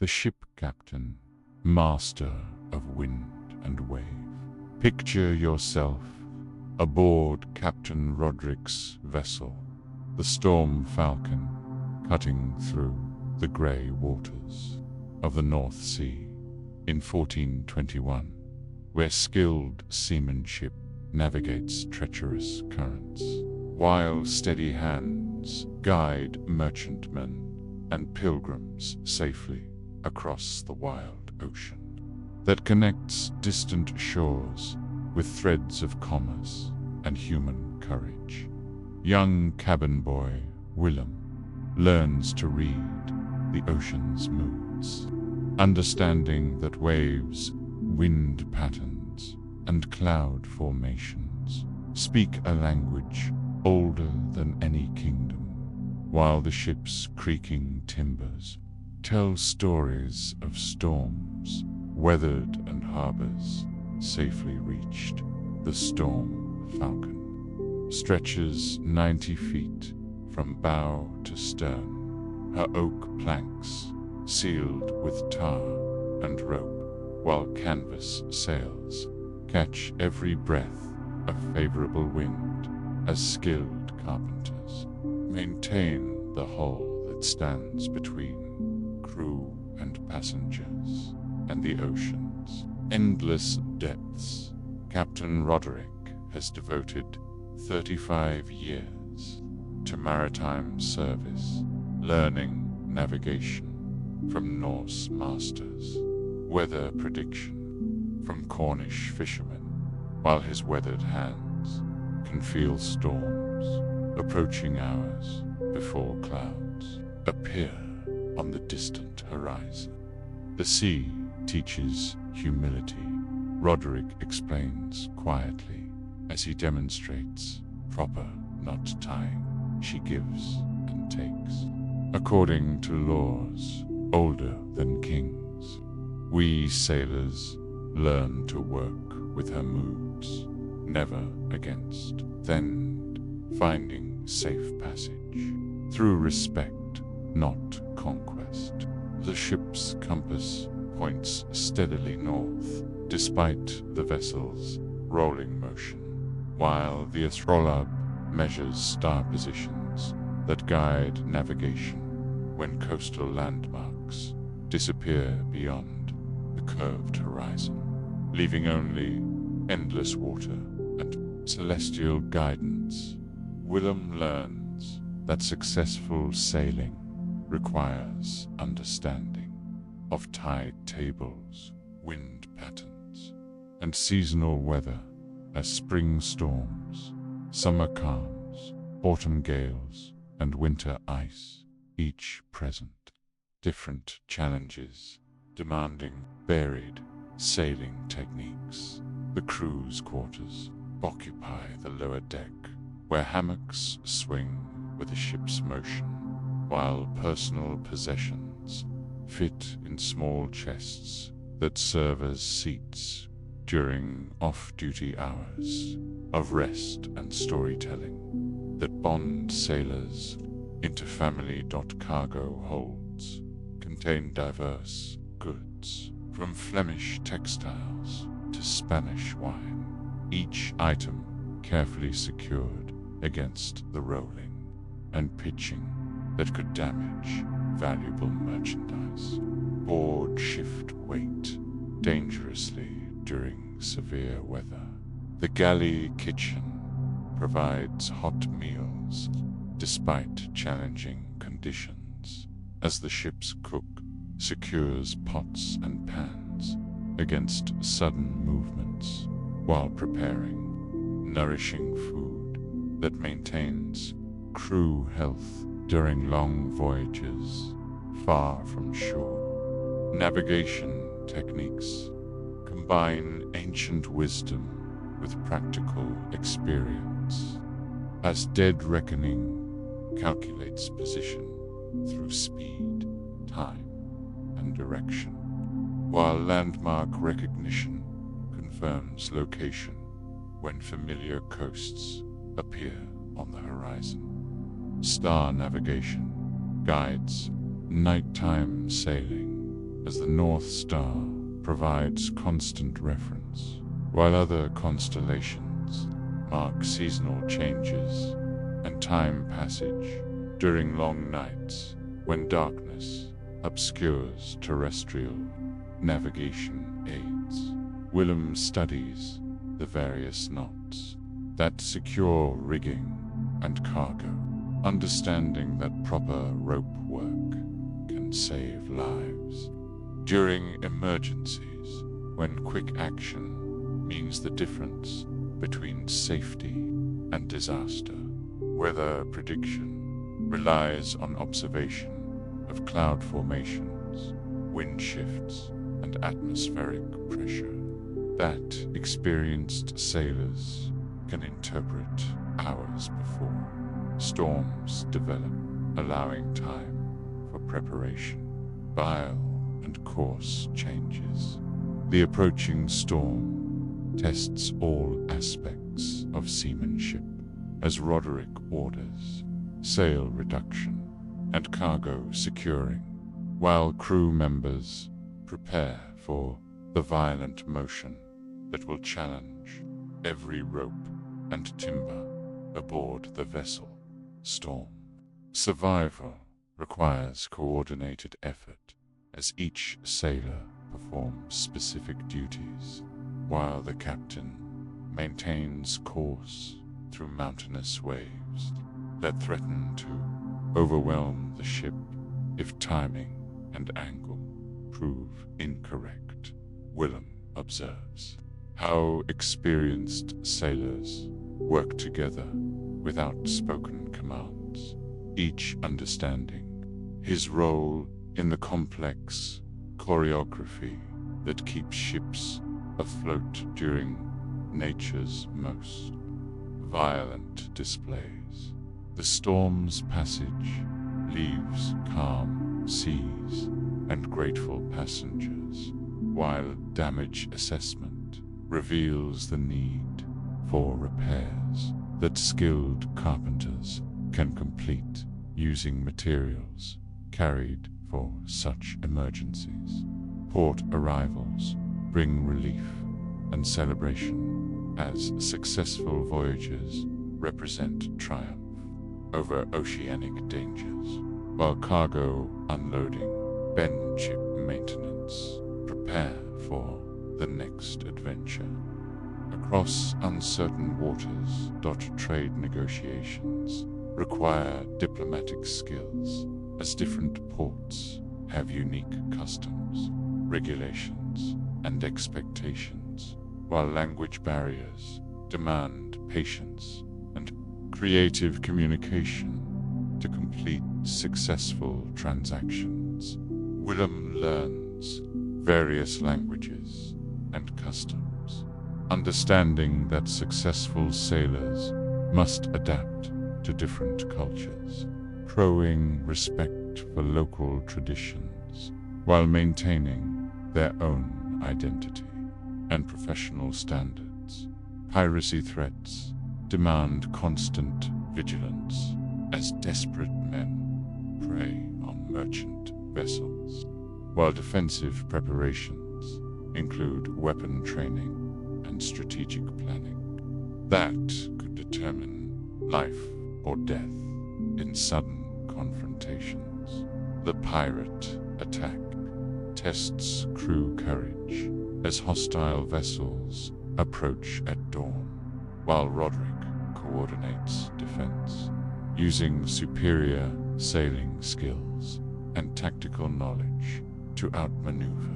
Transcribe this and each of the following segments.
The ship captain, master of wind and wave. Picture yourself aboard Captain Roderick's vessel, the Storm Falcon, cutting through the grey waters of the North Sea in 1421, where skilled seamanship navigates treacherous currents, while steady hands guide merchantmen and pilgrims safely across the wild ocean that connects distant shores with threads of commerce and human courage. Young cabin boy Willem learns to read the ocean's moods, understanding that waves, wind patterns, and cloud formations speak a language older than any kingdom, while the ship's creaking timbers tell stories of storms weathered and harbors safely reached. The Storm Falcon stretches 90 feet from bow to stern, her oak planks sealed with tar and rope, while canvas sails catch every breath of favorable wind as skilled carpenters maintain the hull that stands between crew and passengers and the ocean's endless depths. Captain Roderick has devoted 35 years to maritime service, learning navigation from Norse masters, weather prediction from Cornish fishermen, while his weathered hands can feel storms approaching hours before clouds appear on the distant horizon. The sea teaches humility, Roderick explains quietly as he demonstrates proper knot tying. She gives and takes, according to laws older than kings. We sailors learn to work with her moods, never against, then finding safe passage through respect, not conquest. The ship's compass points steadily north, despite the vessel's rolling motion, while the astrolabe measures star positions that guide navigation when coastal landmarks disappear beyond the curved horizon, leaving only endless water and celestial guidance. Willem learns that successful sailing requires understanding of tide tables, wind patterns, and seasonal weather, as spring storms, summer calms, autumn gales, and winter ice, each present different challenges demanding varied sailing techniques. The crew's quarters occupy the lower deck, where hammocks swing with the ship's motion, while personal possessions fit in small chests that serve as seats during off-duty hours of rest and storytelling that bond sailors into family. Cargo holds contain diverse goods, from Flemish textiles to Spanish wine, each item carefully secured against the rolling and pitching that could damage valuable merchandise. Board shift weight dangerously during severe weather. The galley kitchen provides hot meals despite challenging conditions, as the ship's cook secures pots and pans against sudden movements while preparing nourishing food that maintains crew health during long voyages far from shore. Navigation techniques combine ancient wisdom with practical experience, as Dead Reckoning calculates position through speed, time, and direction, while landmark recognition confirms location when familiar coasts appear on the horizon. Star navigation guides nighttime sailing as the North Star provides constant reference, while other constellations mark seasonal changes and time passage during long nights when darkness obscures terrestrial navigation aids. Willem studies the various knots that secure rigging and cargo, understanding that proper rope work can save lives during emergencies, when quick action means the difference between safety and disaster. Weather prediction relies on observation of cloud formations, wind shifts, and atmospheric pressure that experienced sailors can interpret hours before storms develop, allowing time for preparation, bile, and course changes. The approaching storm tests all aspects of seamanship as Roderick orders sail reduction and cargo securing, while crew members prepare for the violent motion that will challenge every rope and timber aboard the vessel Storm. Survival requires coordinated effort as each sailor performs specific duties, while the captain maintains course through mountainous waves that threaten to overwhelm the ship if timing and angle prove incorrect. Willem observes how experienced sailors work together without spoken commands, each understanding his role in the complex choreography that keeps ships afloat during nature's most violent displays. The storm's passage leaves calm seas and grateful passengers, while damage assessment reveals the need for repairs that skilled carpenters can complete using materials carried for such emergencies. Port arrivals bring relief and celebration as successful voyages represent triumph over oceanic dangers, while cargo unloading, bend ship maintenance prepare for the next adventure. Across uncertain waters, trade negotiations require diplomatic skills, as different ports have unique customs, regulations, and expectations, while language barriers demand patience and creative communication to complete successful transactions. Willem learns various languages and customs, understanding that successful sailors must adapt to different cultures, showing respect for local traditions while maintaining their own identity and professional standards. Piracy threats demand constant vigilance as desperate men prey on merchant vessels, while defensive preparations include weapon training and strategic planning that could determine life or death in sudden confrontations. The pirate attack tests crew courage as hostile vessels approach at dawn, while Roderick coordinates defense using superior sailing skills and tactical knowledge to outmaneuver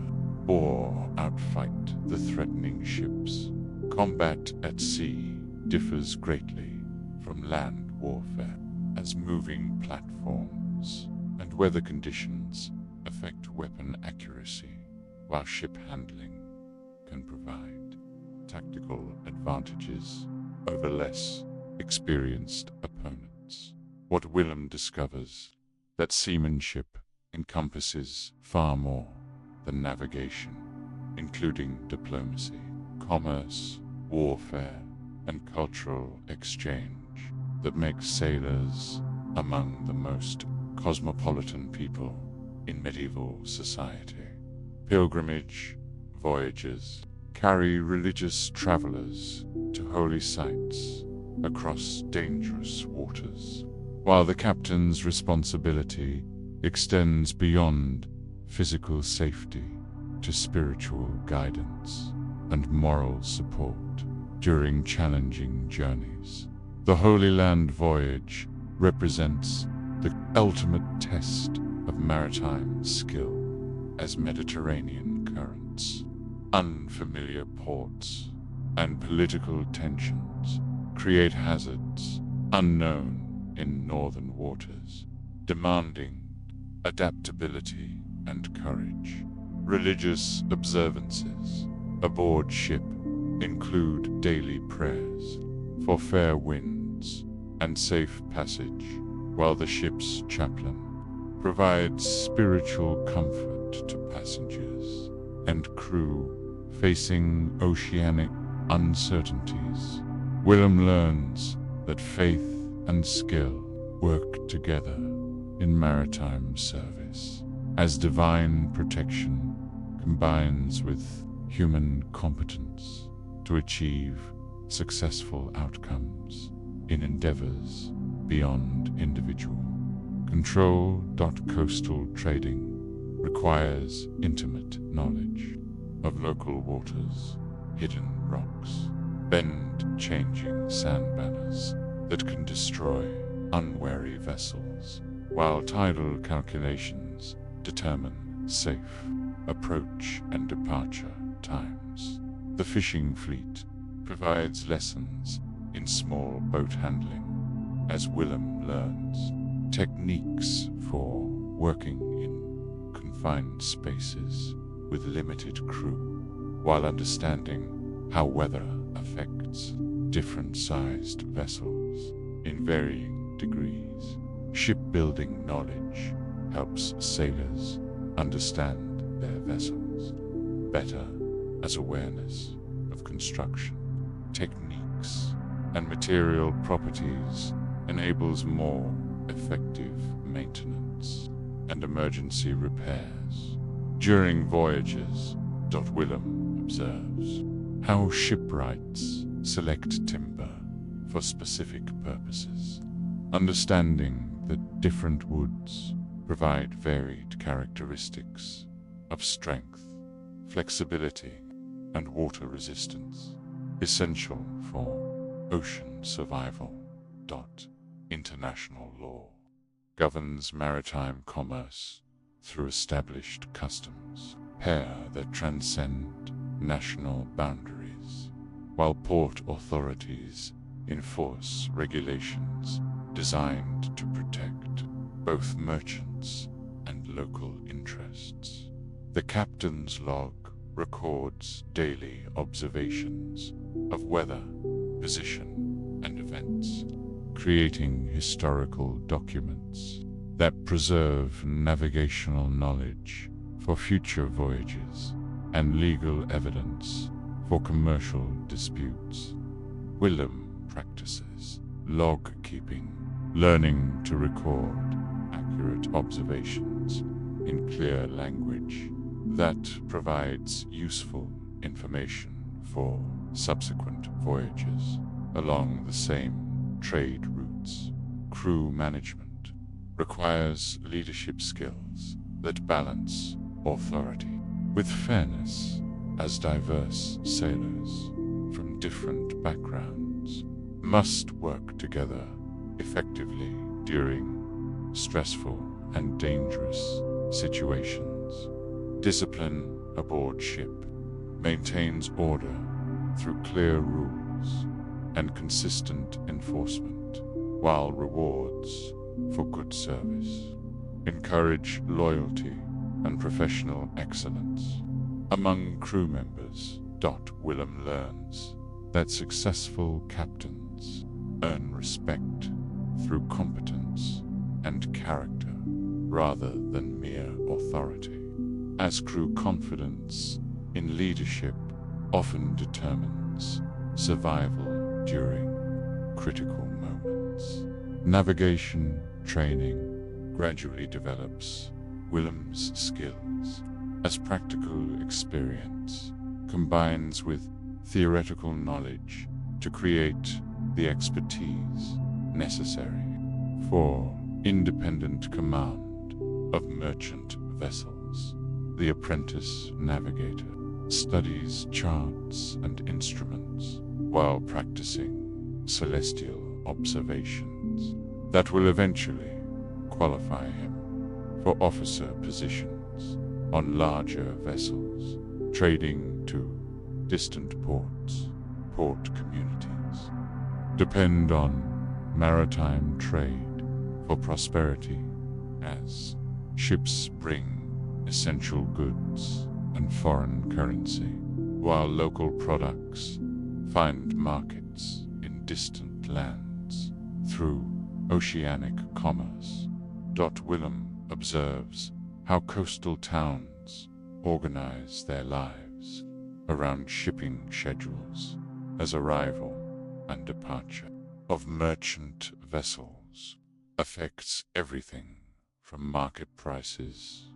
or outfight the threatening ships. Combat at sea differs greatly from land warfare, as moving platforms and weather conditions affect weapon accuracy, while ship handling can provide tactical advantages over less experienced opponents. What Willem discovers that seamanship encompasses far more than navigation, including diplomacy, commerce, warfare, and cultural exchange that makes sailors among the most cosmopolitan people in medieval society. Pilgrimage voyages carry religious travelers to holy sites across dangerous waters, while the captain's responsibility extends beyond physical safety to spiritual guidance and moral support during challenging journeys. The Holy Land voyage represents the ultimate test of maritime skill, as Mediterranean currents, unfamiliar ports, and political tensions create hazards unknown in northern waters, demanding adaptability and courage. Religious observances aboard ship include daily prayers for fair winds and safe passage, while the ship's chaplain provides spiritual comfort to passengers and crew facing oceanic uncertainties. Willem learns that faith and skill work together in maritime service, as divine protection combines with human competence to achieve successful outcomes in endeavors beyond individual control. Coastal trading requires intimate knowledge of local waters, hidden rocks, bend-changing sandbanners that can destroy unwary vessels, while tidal calculations determine safe approach and departure times. The fishing fleet provides lessons in small boat handling, as Willem learns techniques for working in confined spaces with limited crew, while understanding how weather affects different-sized vessels in varying degrees. Shipbuilding knowledge helps sailors understand their vessels better, as awareness of construction techniques and material properties enables more effective maintenance and emergency repairs. During voyages, Willem observes how shipwrights select timber for specific purposes, understanding that different woods provide varied characteristics of strength, flexibility, and water resistance, essential for ocean survival. International law governs maritime commerce through established customs, that transcend national boundaries, while port authorities enforce regulations designed to protect both merchants and local interests. The captain's log records daily observations of weather, position, and events, creating historical documents that preserve navigational knowledge for future voyages and legal evidence for commercial disputes. Willem practices log keeping, learning to record accurate observations in clear language that provides useful information for subsequent voyages along the same trade routes. Crew management requires leadership skills that balance authority with fairness, as diverse sailors from different backgrounds must work together effectively during stressful and dangerous situations. Discipline aboard ship maintains order through clear rules and consistent enforcement, while rewards for good service encourage loyalty and professional excellence among crew members. Willem learns that successful captains earn respect through competence and character rather than mere authority, as crew confidence in leadership often determines survival during critical moments. Navigation training gradually develops Willem's skills as practical experience combines with theoretical knowledge to create the expertise necessary for independent command of merchant vessels. The apprentice navigator studies charts and instruments while practicing celestial observations that will eventually qualify him for officer positions on larger vessels, trading to distant ports, port communities. Depend on maritime trade for prosperity, as ships bring essential goods and foreign currency, while local products find markets in distant lands through oceanic commerce. Willem observes how coastal towns organize their lives around shipping schedules as arrival and departure of merchant vessels affects everything from market prices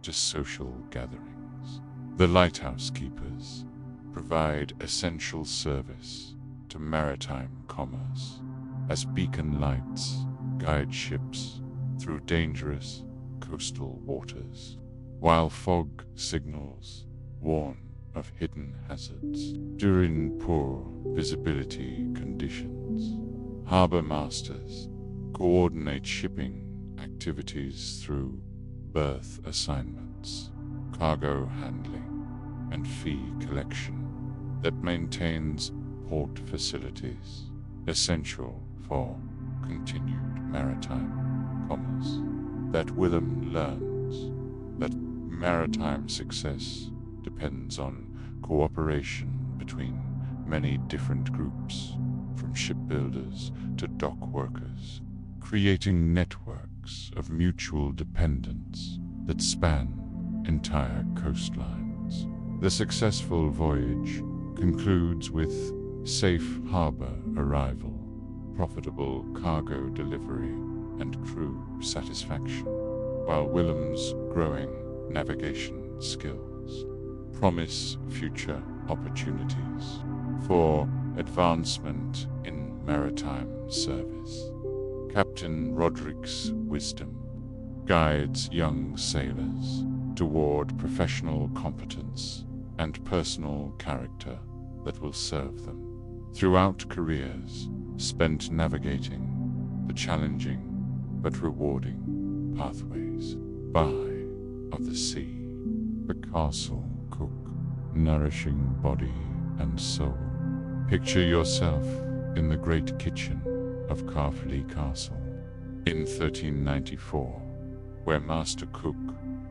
to social gatherings. The lighthouse keepers provide essential service to maritime commerce as beacon lights guide ships through dangerous coastal waters, while fog signals warn of hidden hazards during poor visibility conditions. Harbor masters coordinate shipping activities through berth assignments, cargo handling, and fee collection that maintains port facilities essential for continued maritime commerce. That Willem learns that maritime success depends on cooperation between many different groups, from shipbuilders to dock workers, creating networks of mutual dependence that span entire coastlines. The successful voyage concludes with safe harbor arrival, profitable cargo delivery, and crew satisfaction, while Willem's growing navigation skills promise future opportunities for advancement in maritime service. Captain Roderick's wisdom guides young sailors toward professional competence and personal character that will serve them throughout careers spent navigating the challenging but rewarding pathways of the sea. The castle cook, nourishing body and soul. Picture yourself in the great kitchen of Caerphilly Castle in 1394, where master cook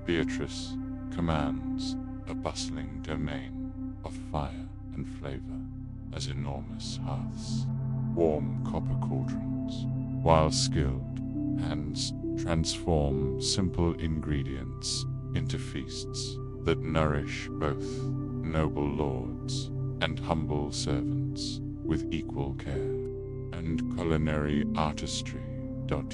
Beatrice commands a bustling domain of fire and flavor as enormous hearths, warm copper cauldrons, while skilled hands transform simple ingredients into feasts that nourish both noble lords and humble servants with equal care. And culinary artistry.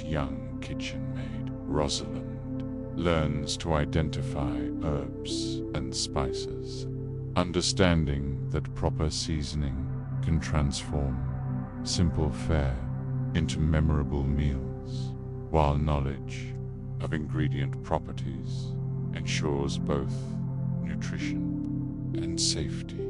Young kitchen maid Rosalind learns to identify herbs and spices, understanding that proper seasoning can transform simple fare into memorable meals, while knowledge of ingredient properties ensures both nutrition and safety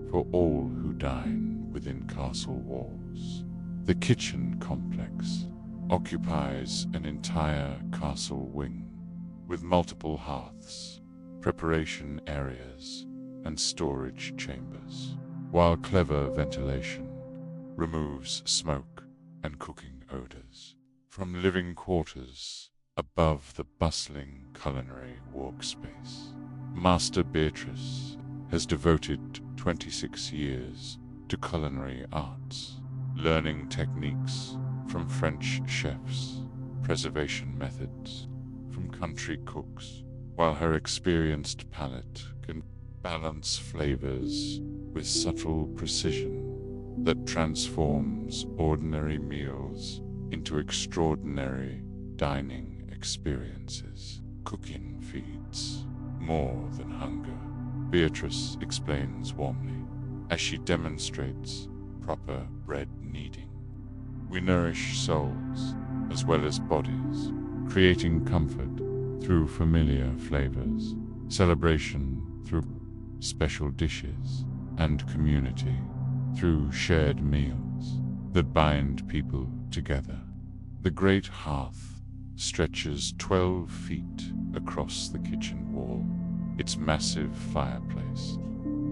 for all who dine within castle walls. The kitchen complex occupies an entire castle wing with multiple hearths, preparation areas, and storage chambers, while clever ventilation removes smoke and cooking odors from living quarters above the bustling culinary workspace. Master Beatrice has devoted 26 years to culinary arts, learning techniques from French chefs, preservation methods from country cooks, while her experienced palate can balance flavors with subtle precision that transforms ordinary meals into extraordinary dining experiences. Cooking feeds more than hunger, Beatrice explains warmly, as she demonstrates proper bread kneading. We nourish souls as well as bodies, creating comfort through familiar flavors, celebration through special dishes, and community through shared meals that bind people together. The great hearth stretches 12 feet across the kitchen wall, its massive fireplace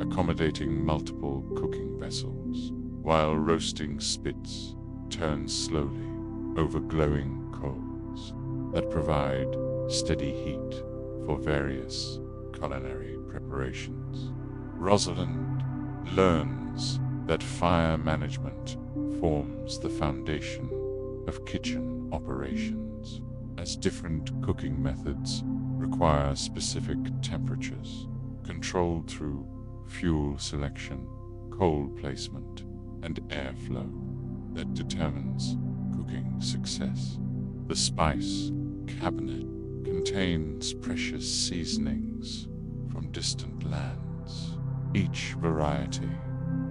accommodating multiple cooking vessels, while roasting spits turn slowly over glowing coals that provide steady heat for various culinary preparations. Rosalind learns that fire management forms the foundation of kitchen operations, as different cooking methods require specific temperatures, controlled through fuel selection, coal placement, and airflow that determines cooking success. The spice cabinet contains precious seasonings from distant lands, each variety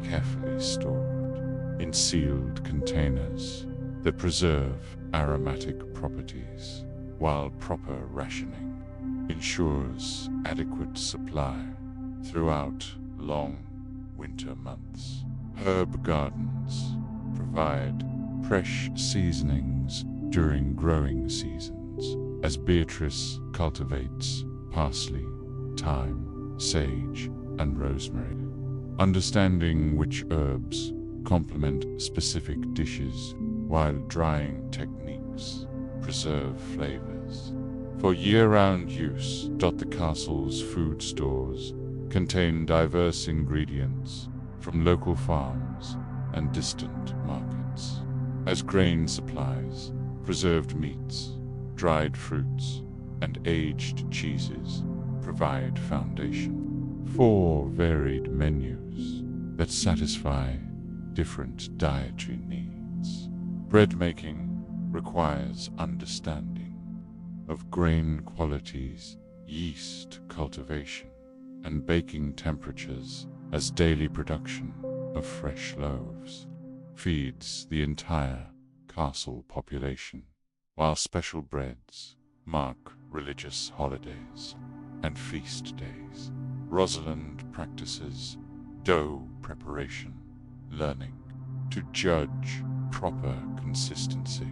carefully stored in sealed containers that preserve aromatic properties, while proper rationing ensures adequate supply throughout long winter months. Herb gardens provide fresh seasonings during growing seasons, as Beatrice cultivates parsley, thyme, sage, and rosemary. Understanding which herbs complement specific dishes, while drying techniques preserve flavors for year-round use. The castle's food stores contain diverse ingredients from local farms and distant markets, as grain supplies, preserved meats, dried fruits, and aged cheeses provide foundation for varied menus that satisfy different dietary needs. Bread making requires understanding of grain qualities, yeast cultivation, and baking temperatures, as daily production of fresh loaves feeds the entire castle population, while special breads mark religious holidays and feast days. Rosalind practices dough preparation, learning to judge proper consistency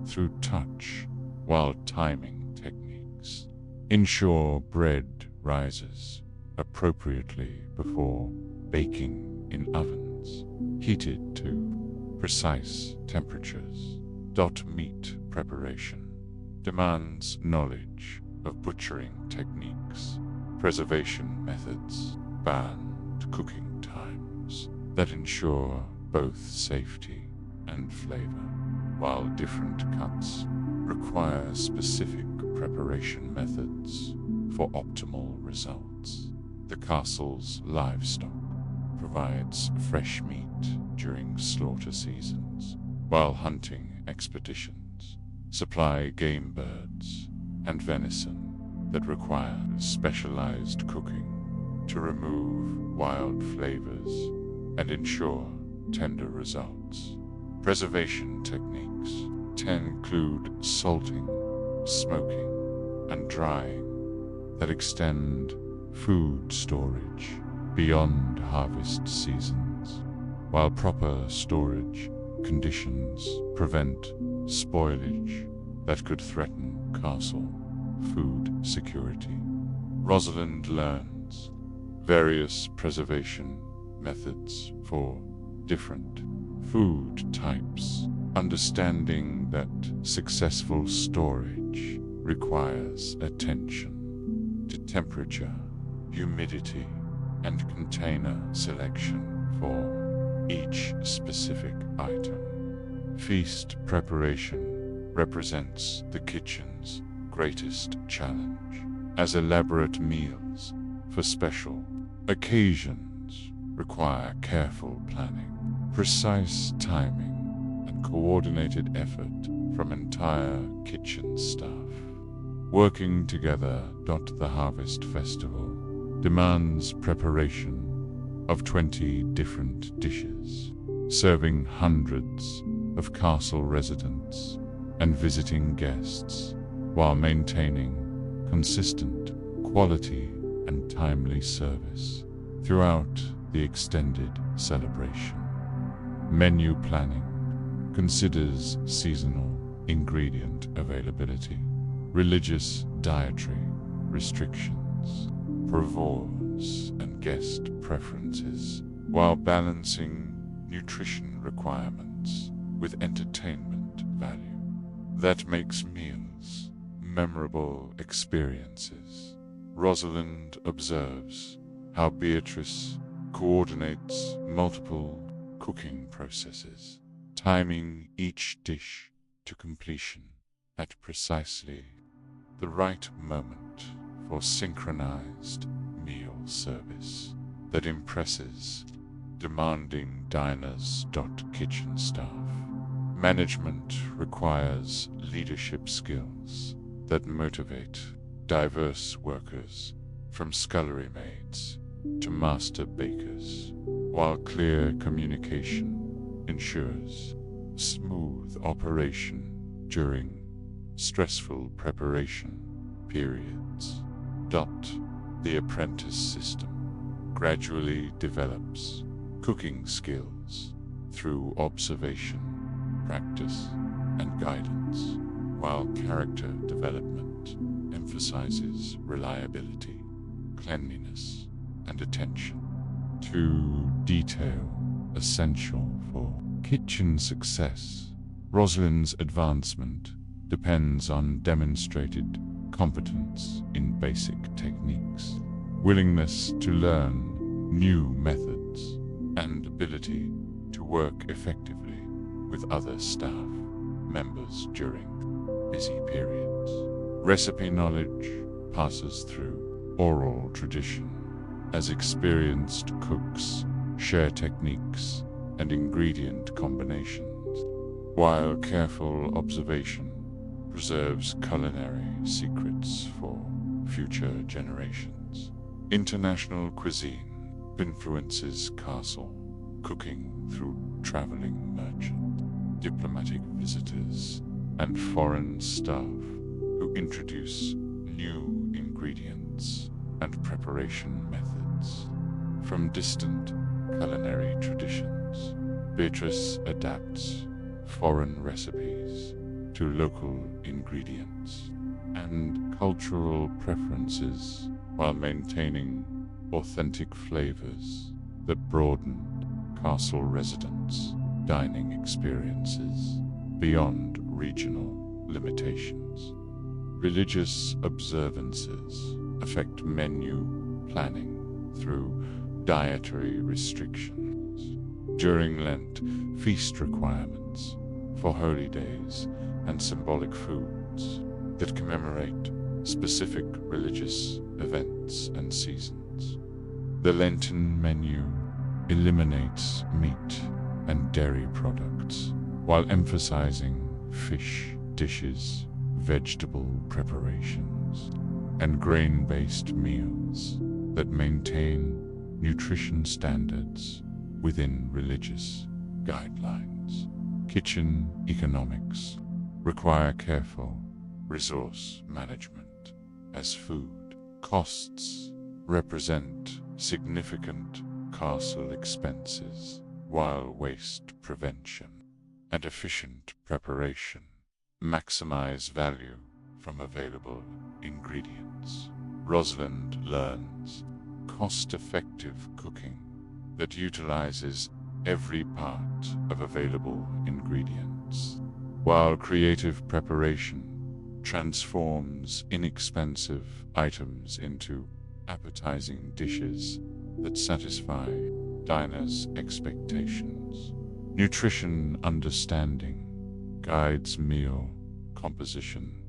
through touch, while timing techniques ensure bread rises appropriately before baking in ovens heated to precise temperatures. Meat preparation demands knowledge of butchering techniques, preservation methods, and cooking times that ensure both safety and flavor, while different cuts require specific preparation methods for optimal results. The castle's livestock provides fresh meat during slaughter seasons, while hunting expeditions supply game birds and venison that require specialized cooking to remove wild flavors and ensure tender results. Preservation techniques include salting, smoking, and drying that extend food storage beyond harvest seasons, while proper storage conditions prevent spoilage that could threaten castle food security. Rosalind learns various preservation methods for different food types, understanding that successful storage requires attention to temperature, humidity, and container selection for each specific item. Feast preparation represents the kitchen's greatest challenge, as elaborate meals for special occasions require careful planning, precise timing, and coordinated effort from entire kitchen staff. Working together. The harvest festival demands preparation of 20 different dishes, serving hundreds of castle residents and visiting guests, while maintaining consistent quality and timely service throughout the extended celebration. Menu planning considers seasonal ingredient availability, religious dietary restrictions, provenance and guest preferences, while balancing nutrition requirements with entertainment value. That makes meals memorable experiences. Rosalind observes how Beatrice coordinates multiple cooking processes, timing each dish to completion at precisely the right moment for synchronized meal service that impresses demanding diners. Kitchen staff management requires leadership skills that motivate diverse workers, from scullery maids to master bakers, while clear communication ensures smooth operation during stressful preparation periods. The apprentice system gradually develops cooking skills through observation, practice, and guidance, while character development emphasizes reliability, cleanliness, and attention to detail essential for kitchen success. Rosalind's advancement depends on demonstrated competence in basic techniques, willingness to learn new methods, and ability to work effectively with other staff members during busy periods. Recipe knowledge passes through oral tradition as experienced cooks share techniques and ingredient combinations, while careful observation preserves culinary secrets for future generations. International cuisine influences castle cooking through traveling merchants, diplomatic visitors, and foreign staff who introduce new ingredients and preparation methods. From distant culinary traditions, Beatrice adapts foreign recipes to local ingredients and cultural preferences, while maintaining authentic flavors that broaden castle residents' dining experiences beyond regional limitations. Religious observances affect menu planning through dietary restrictions. During Lent, feast requirements for holy days and symbolic foods that commemorate specific religious events and seasons. The Lenten menu eliminates meat and dairy products, while emphasizing fish dishes, vegetable preparations, and grain-based meals that maintain nutrition standards within religious guidelines. Kitchen economics require careful resource management, as food costs represent significant castle expenses, while waste prevention and efficient preparation maximize value from available ingredients. Rosalind learns cost-effective cooking that utilizes every part of available ingredients, while creative preparation transforms inexpensive items into appetizing dishes that satisfy diners' expectations. Nutrition understanding guides meal composition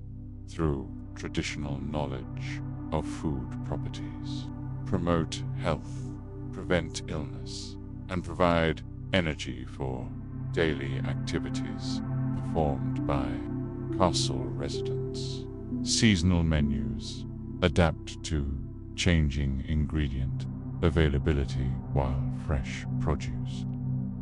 through traditional knowledge of food properties, promote health, prevent illness, and provide energy for daily activities performed by castle residents. Seasonal menus adapt to changing ingredient availability while fresh produce.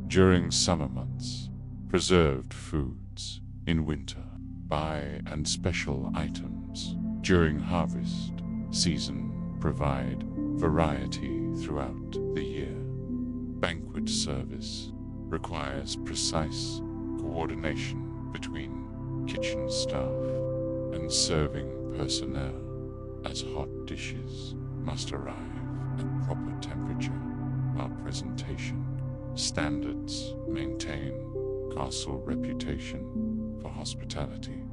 During summer months, preserved foods. In winter, buy and special items. During harvest season, provide variety throughout the year. Banquet service requires precise coordination between kitchen staff and serving personnel, as hot dishes must arrive at proper temperature while presentation standards maintain castle reputation for hospitality.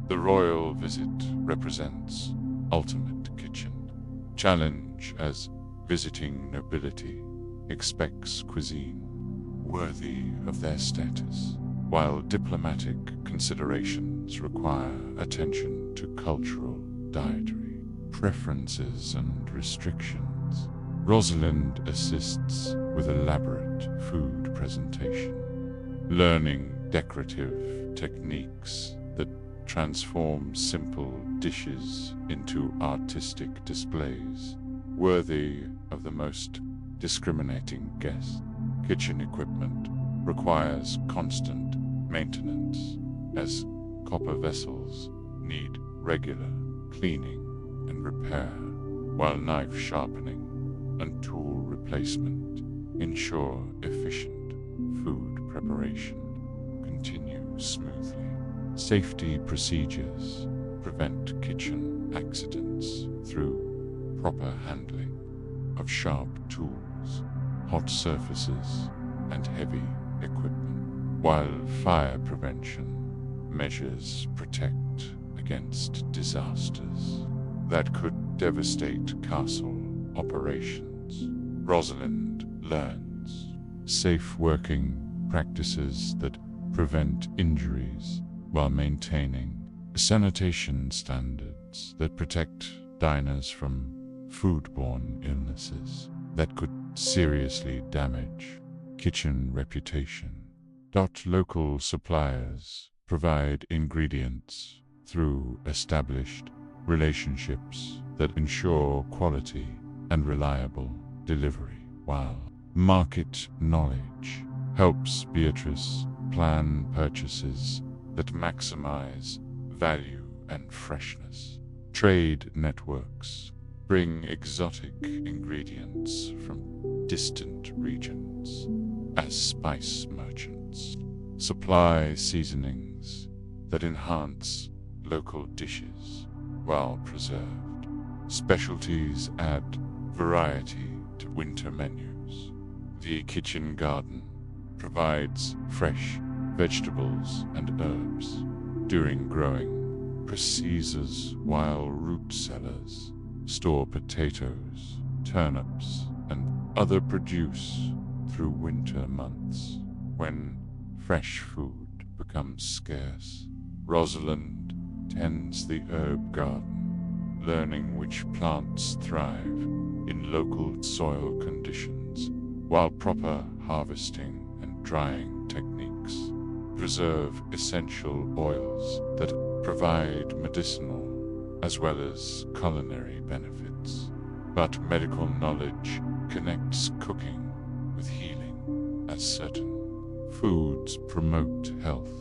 The royal visit represents ultimate kitchen challenge, as visiting nobility expects cuisine worthy of their status, while diplomatic considerations require attention to cultural, dietary preferences and restrictions. Rosalind assists with elaborate food presentation, learning decorative techniques that transform simple dishes into artistic displays worthy of the most discriminating guest. Kitchen equipment requires constant maintenance, as copper vessels need regular cleaning and repair, while knife sharpening and tool replacement ensure efficient food preparation continue smoothly. Safety procedures prevent kitchen accidents through proper handling of sharp tools, hot surfaces, and heavy equipment, while fire prevention measures protect against disasters that could devastate castle operations. Rosalind learns safe working practices that prevent injuries while maintaining sanitation standards that protect diners from foodborne illnesses that could seriously damage kitchen reputation. Local suppliers provide ingredients through established relationships that ensure quality and reliable delivery, while market knowledge helps Beatrice plan purchases that maximize value and freshness. Trade networks bring exotic ingredients from distant regions, as spice merchants supply seasonings that enhance local dishes while preserved. Specialties add variety to winter menus. The kitchen garden provides fresh vegetables and herbs during growing processes, while root cellars store potatoes, turnips, and other produce through winter months when fresh food becomes scarce. Rosalind tends the herb garden, learning which plants thrive in local soil conditions, while proper harvesting and drying techniques preserve essential oils that provide medicinal as well as culinary benefits. But medical knowledge connects cooking with healing, as certain foods promote health,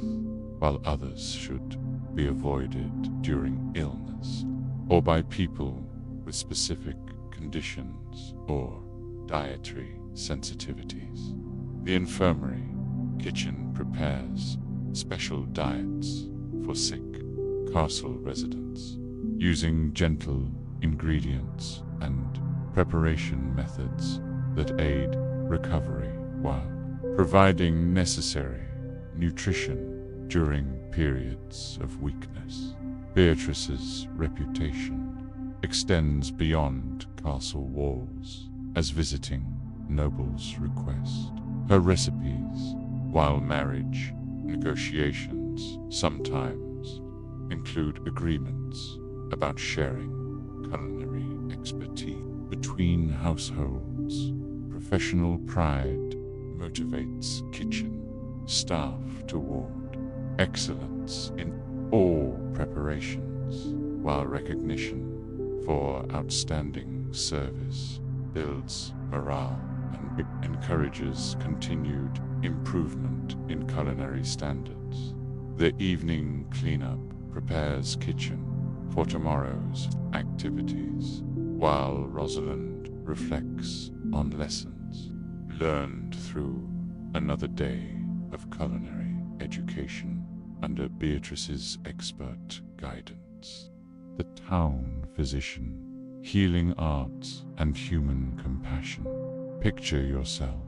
while others should be avoided during illness or by people with specific conditions or dietary sensitivities. The infirmary kitchen prepares special diets for sick castle residents, using gentle ingredients and preparation methods that aid recovery while providing necessary nutrition during periods of weakness. Beatrice's reputation extends beyond castle walls, as visiting nobles request her recipes, while marriage negotiations sometimes include agreements about sharing culinary expertise between households. Professional pride motivates kitchen staff toward excellence in all preparations, while recognition for outstanding service builds morale and encourages continued improvement in culinary standards. The evening cleanup prepares kitchen for tomorrow's activities, while Rosalind reflects on lessons learned through another day of culinary education under Beatrice's expert guidance. The town physician, healing arts and human compassion. Picture yourself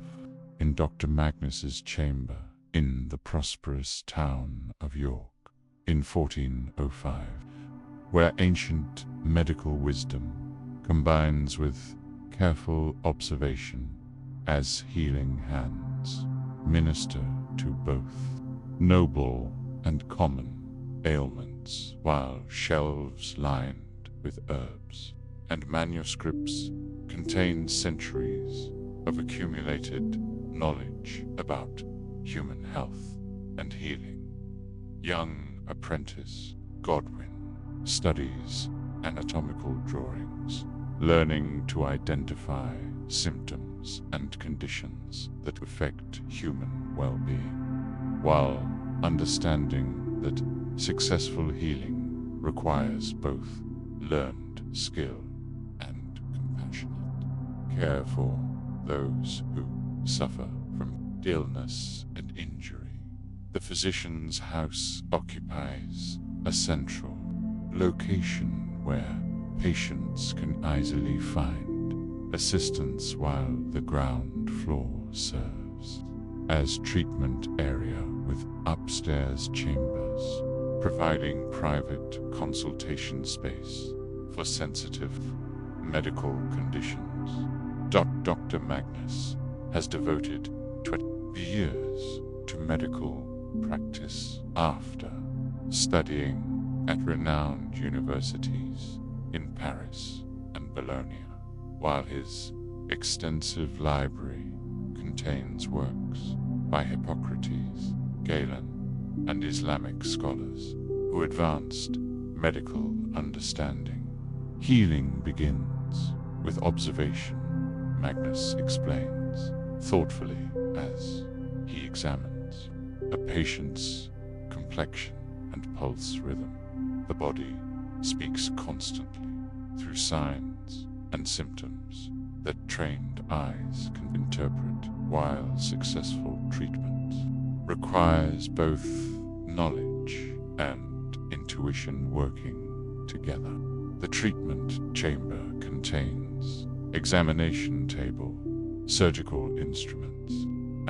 in Dr. Magnus's chamber in the prosperous town of York in 1405, where ancient medical wisdom combines with careful observation as healing hands minister to both noble and common ailments, while shelves lined with herbs and manuscripts contain centuries of accumulated knowledge about human health and healing. Young apprentice Godwin studies anatomical drawings, learning to identify symptoms and conditions that affect human well-being, while understanding that successful healing requires both learned skill and compassionate care for those who suffer from illness and injury. The physician's house occupies a central location where patients can easily find assistance, while the ground floor serves as treatment area with upstairs chambers, providing private consultation space for sensitive medical conditions. Dr. Magnus has devoted 20 years to medical practice after studying at renowned universities in Paris and Bologna, while his extensive library contains works by Hippocrates, Galen, and Islamic scholars who advanced medical understanding. Healing begins with observation, Magnus explains thoughtfully as he examines a patient's complexion and pulse rhythm. The body speaks constantly through signs and symptoms that trained eyes can interpret, while successful treatment requires both knowledge and intuition working together. The treatment chamber contains examination table, surgical instruments,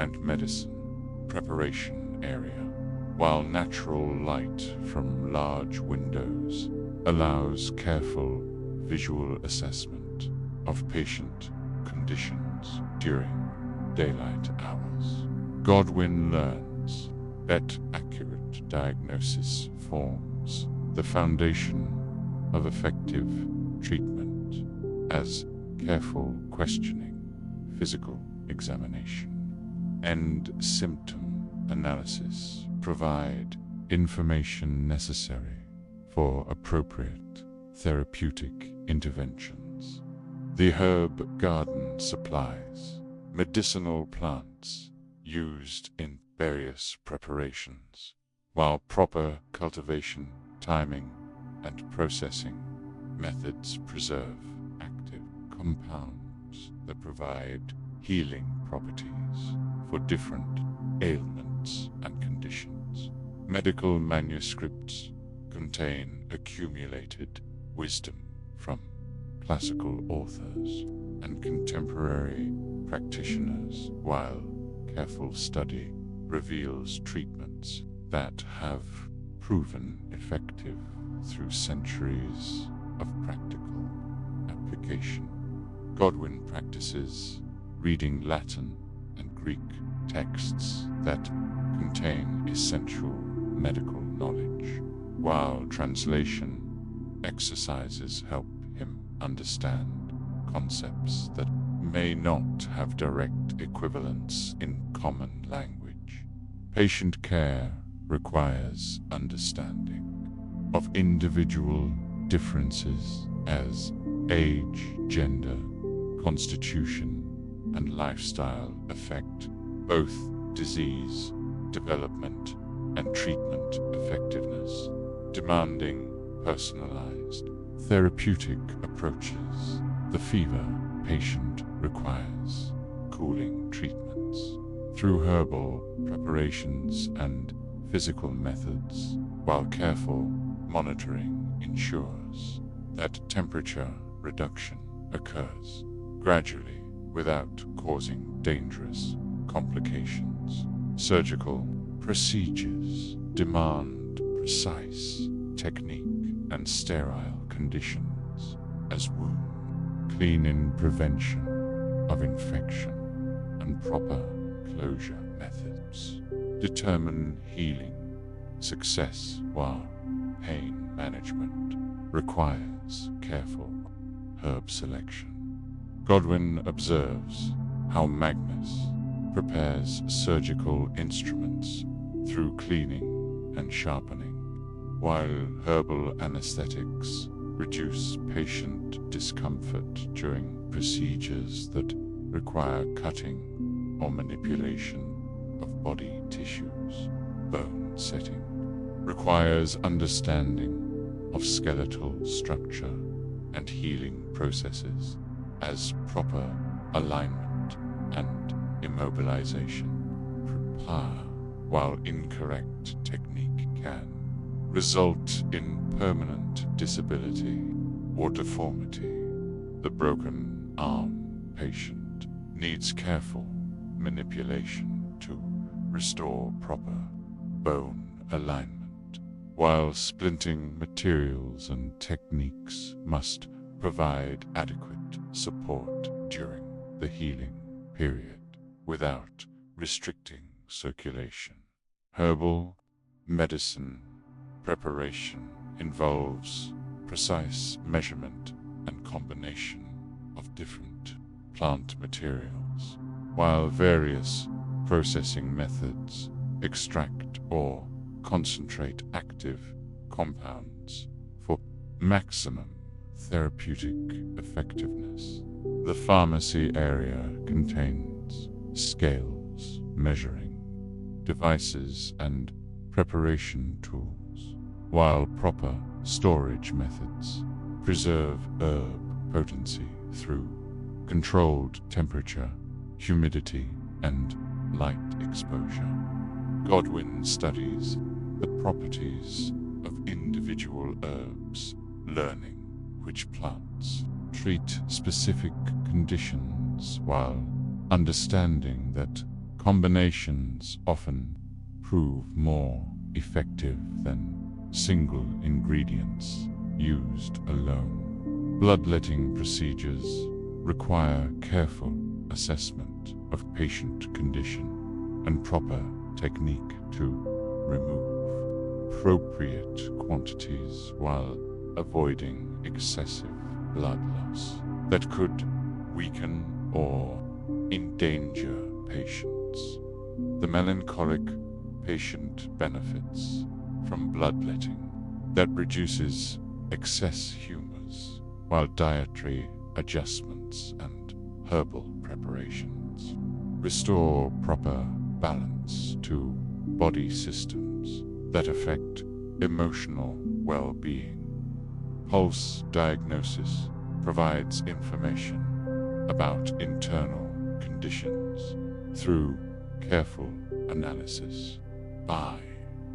and medicine preparation area, while natural light from large windows allows careful visual assessment of patient conditions during daylight hours. Godwin learns that accurate diagnosis forms the foundation of effective treatment, as careful questioning, physical examination, and symptom analysis provide information necessary for appropriate therapeutic interventions. The herb garden supplies medicinal plants used in various preparations, while proper cultivation, timing, and processing methods preserve active compounds that provide healing properties for different ailments and conditions. Medical manuscripts contain accumulated wisdom from classical authors and contemporary practitioners, while careful study reveals treatments that have proven effective through centuries of practical application. Godwin practices reading Latin and Greek texts that contain essential medical knowledge, while translation exercises help him understand concepts that may not have direct equivalents in common language. Patient care requires understanding of individual differences as age, gender, constitution, and lifestyle affect both disease, development, and treatment effectiveness, demanding personalized therapeutic approaches. The fever patient requires cooling treatments through herbal preparations and physical methods, while careful monitoring ensures that temperature reduction occurs gradually without causing dangerous complications. Surgical procedures demand precise technique and sterile conditions as wound cleaning, prevention of infection, and proper closure methods determine healing success, while pain management requires careful herb selection. Godwin observes how Magnus prepares surgical instruments through cleaning and sharpening, while herbal anesthetics reduce patient discomfort during procedures that require cutting or manipulation of body tissues. Bone setting requires understanding of skeletal structure and healing processes, as proper alignment and immobilization prepare, while incorrect technique can result in permanent disability or deformity. The broken arm patient needs careful manipulation to restore proper bone alignment, while splinting materials and techniques must provide adequate support during the healing period without restricting circulation. Herbal medicine preparation involves precise measurement and combination of different plant materials, while various processing methods extract or concentrate active compounds for maximum therapeutic effectiveness. The pharmacy area contains scales, measuring devices, and preparation tools, while proper storage methods preserve herb potency through controlled temperature, humidity, and light exposure. Godwin studies the properties of individual herbs, learning which plants treat specific conditions, while understanding that combinations often prove more effective than single ingredients used alone. Bloodletting procedures require careful assessment of patient condition and proper technique to remove appropriate quantities while avoiding excessive blood loss that could weaken or endanger patients. The melancholic patient benefits from bloodletting that reduces excess humors, while dietary adjustments and herbal preparations restore proper balance to body systems that affect emotional well-being. Pulse diagnosis provides information about internal conditions through careful analysis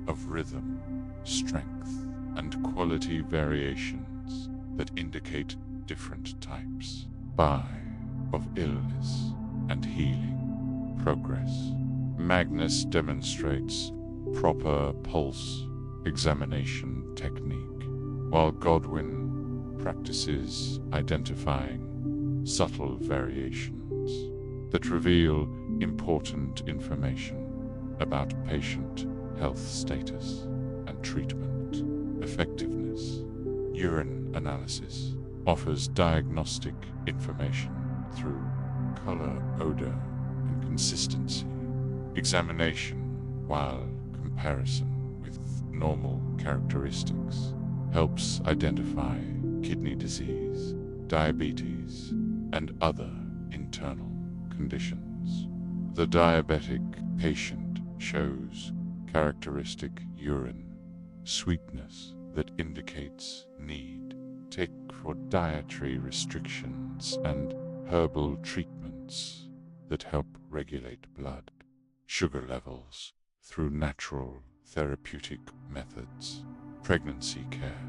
of rhythm, strength, and quality variations that indicate different types of illness and healing progress. Magnus demonstrates proper pulse examination technique, while Godwin practices identifying subtle variations that reveal important information about patient health status and treatment effectiveness. Urine analysis offers diagnostic information through color, odor, and consistency examination, while comparison with normal characteristics helps identify kidney disease, diabetes, and other internal conditions. The diabetic patient shows characteristic urine sweetness that indicates need. Take for dietary restrictions and herbal treatments that help regulate blood sugar levels through natural therapeutic methods. Pregnancy care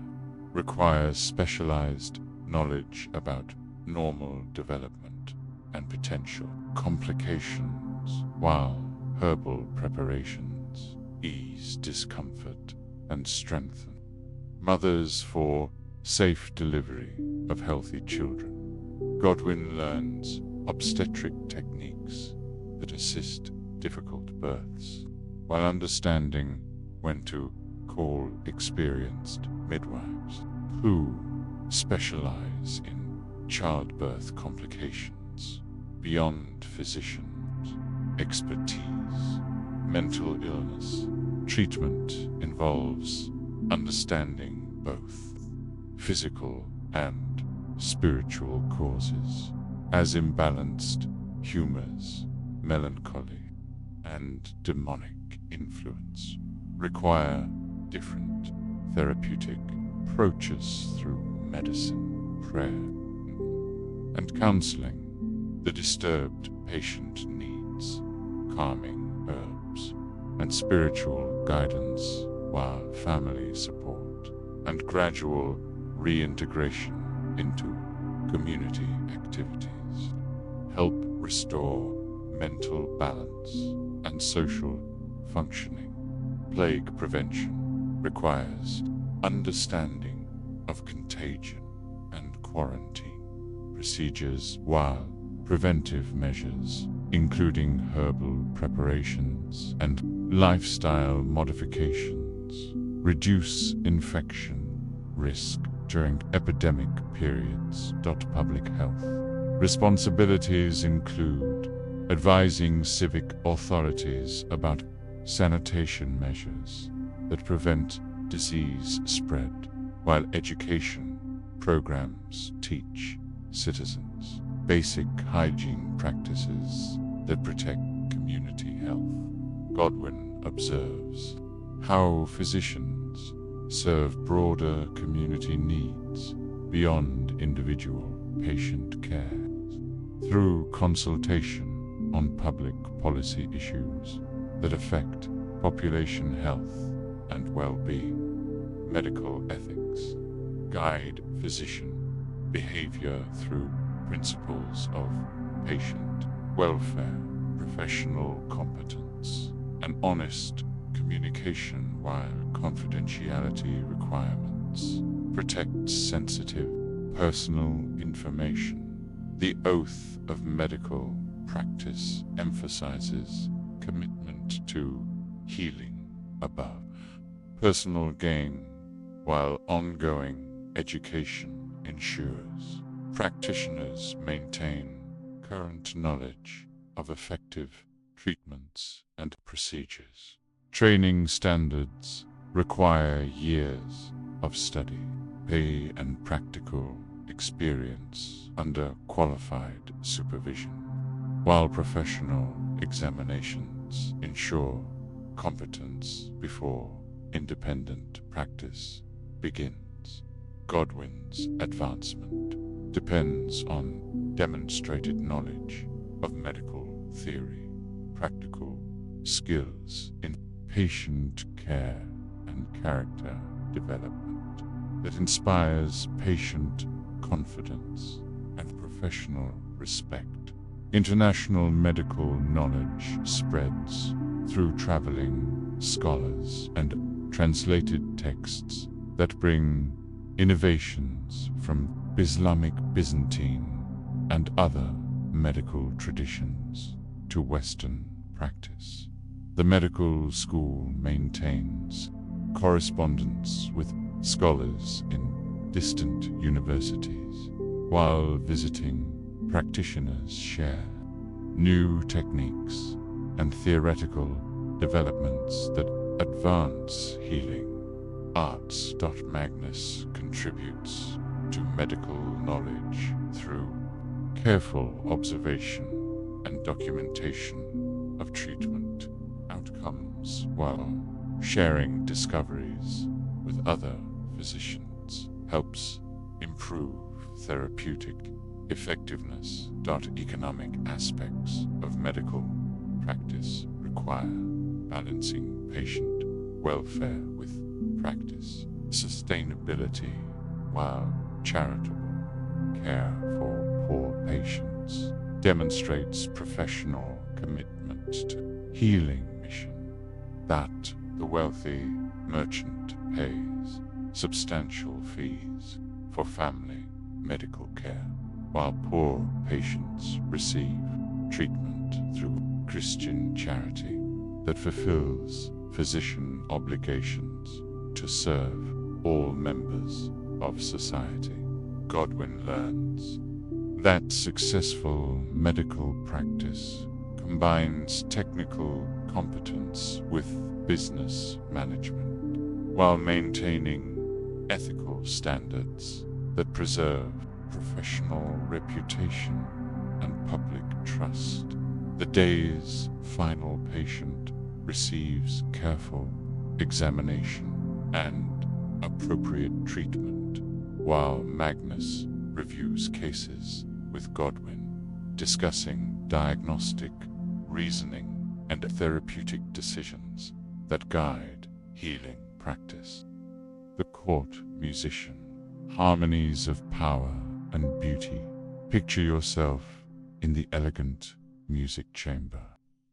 requires specialized knowledge about normal development and potential complications, while herbal preparations ease discomfort and strengthen mothers for safe delivery of healthy children. Godwin learns obstetric techniques that assist difficult births, while understanding when to call experienced midwives who specialize in childbirth complications beyond physicians' expertise. Mental illness treatment involves understanding both physical and spiritual causes, as imbalanced humors, melancholy, and demonic influence require different therapeutic approaches through medicine, prayer, and counseling. The disturbed patient needs calming herbs and spiritual guidance, while family support and gradual reintegration into community activities help restore mental balance and social functioning. Plague prevention requires understanding of contagion and quarantine procedures, while preventive measures, including herbal preparations and lifestyle modifications, reduce infection risk during epidemic periods. Public health responsibilities include advising civic authorities about sanitation measures that prevent disease spread, while education programs teach citizens basic hygiene practices that protect community health. Godwin observes how physicians serve broader community needs beyond individual patient care through consultation on public policy issues that affect population health and well-being. Medical ethics guide physician behavior through principles of patient welfare, professional competence, and honest communication, while confidentiality requirements protect sensitive personal information. The oath of medical practice emphasizes commitment to healing above personal gain, while ongoing education ensures practitioners maintain current knowledge of effective treatments and procedures. Training standards require years of study, pay, and practical experience under qualified supervision, while professional examinations ensure competence before independent practice begins. Godwin's advancement depends on demonstrated knowledge of medical theory, practical skills in patient care, and character development that inspires patient confidence and professional respect. International medical knowledge spreads through traveling scholars and translated texts that bring innovations from Islamic, Byzantine, and other medical traditions to Western practice. The medical school maintains correspondence with scholars in distant universities, while visiting practitioners share new techniques and theoretical developments that advance healing. arts. Magnus contributes to medical knowledge through careful observation and documentation of treatment outcomes, while sharing discoveries with other physicians helps improve therapeutic effectiveness. Economic aspects of medical practice require balancing patient welfare with practice sustainability, while charitable care for poor patients demonstrates professional commitment to healing mission. That the wealthy merchant pays substantial fees for family medical care, while poor patients receive treatment through Christian charity that fulfills physician obligations to serve all members of society. Godwin learns that successful medical practice combines technical competence with business management, while maintaining ethical standards that preserve professional reputation and public trust. The day's final patient receives careful examination and appropriate treatment, while Magnus reviews cases with Godwin, discussing diagnostic, reasoning, and therapeutic decisions that guide healing practice. The court musician, harmonies of power and beauty. Picture yourself in the elegant music chamber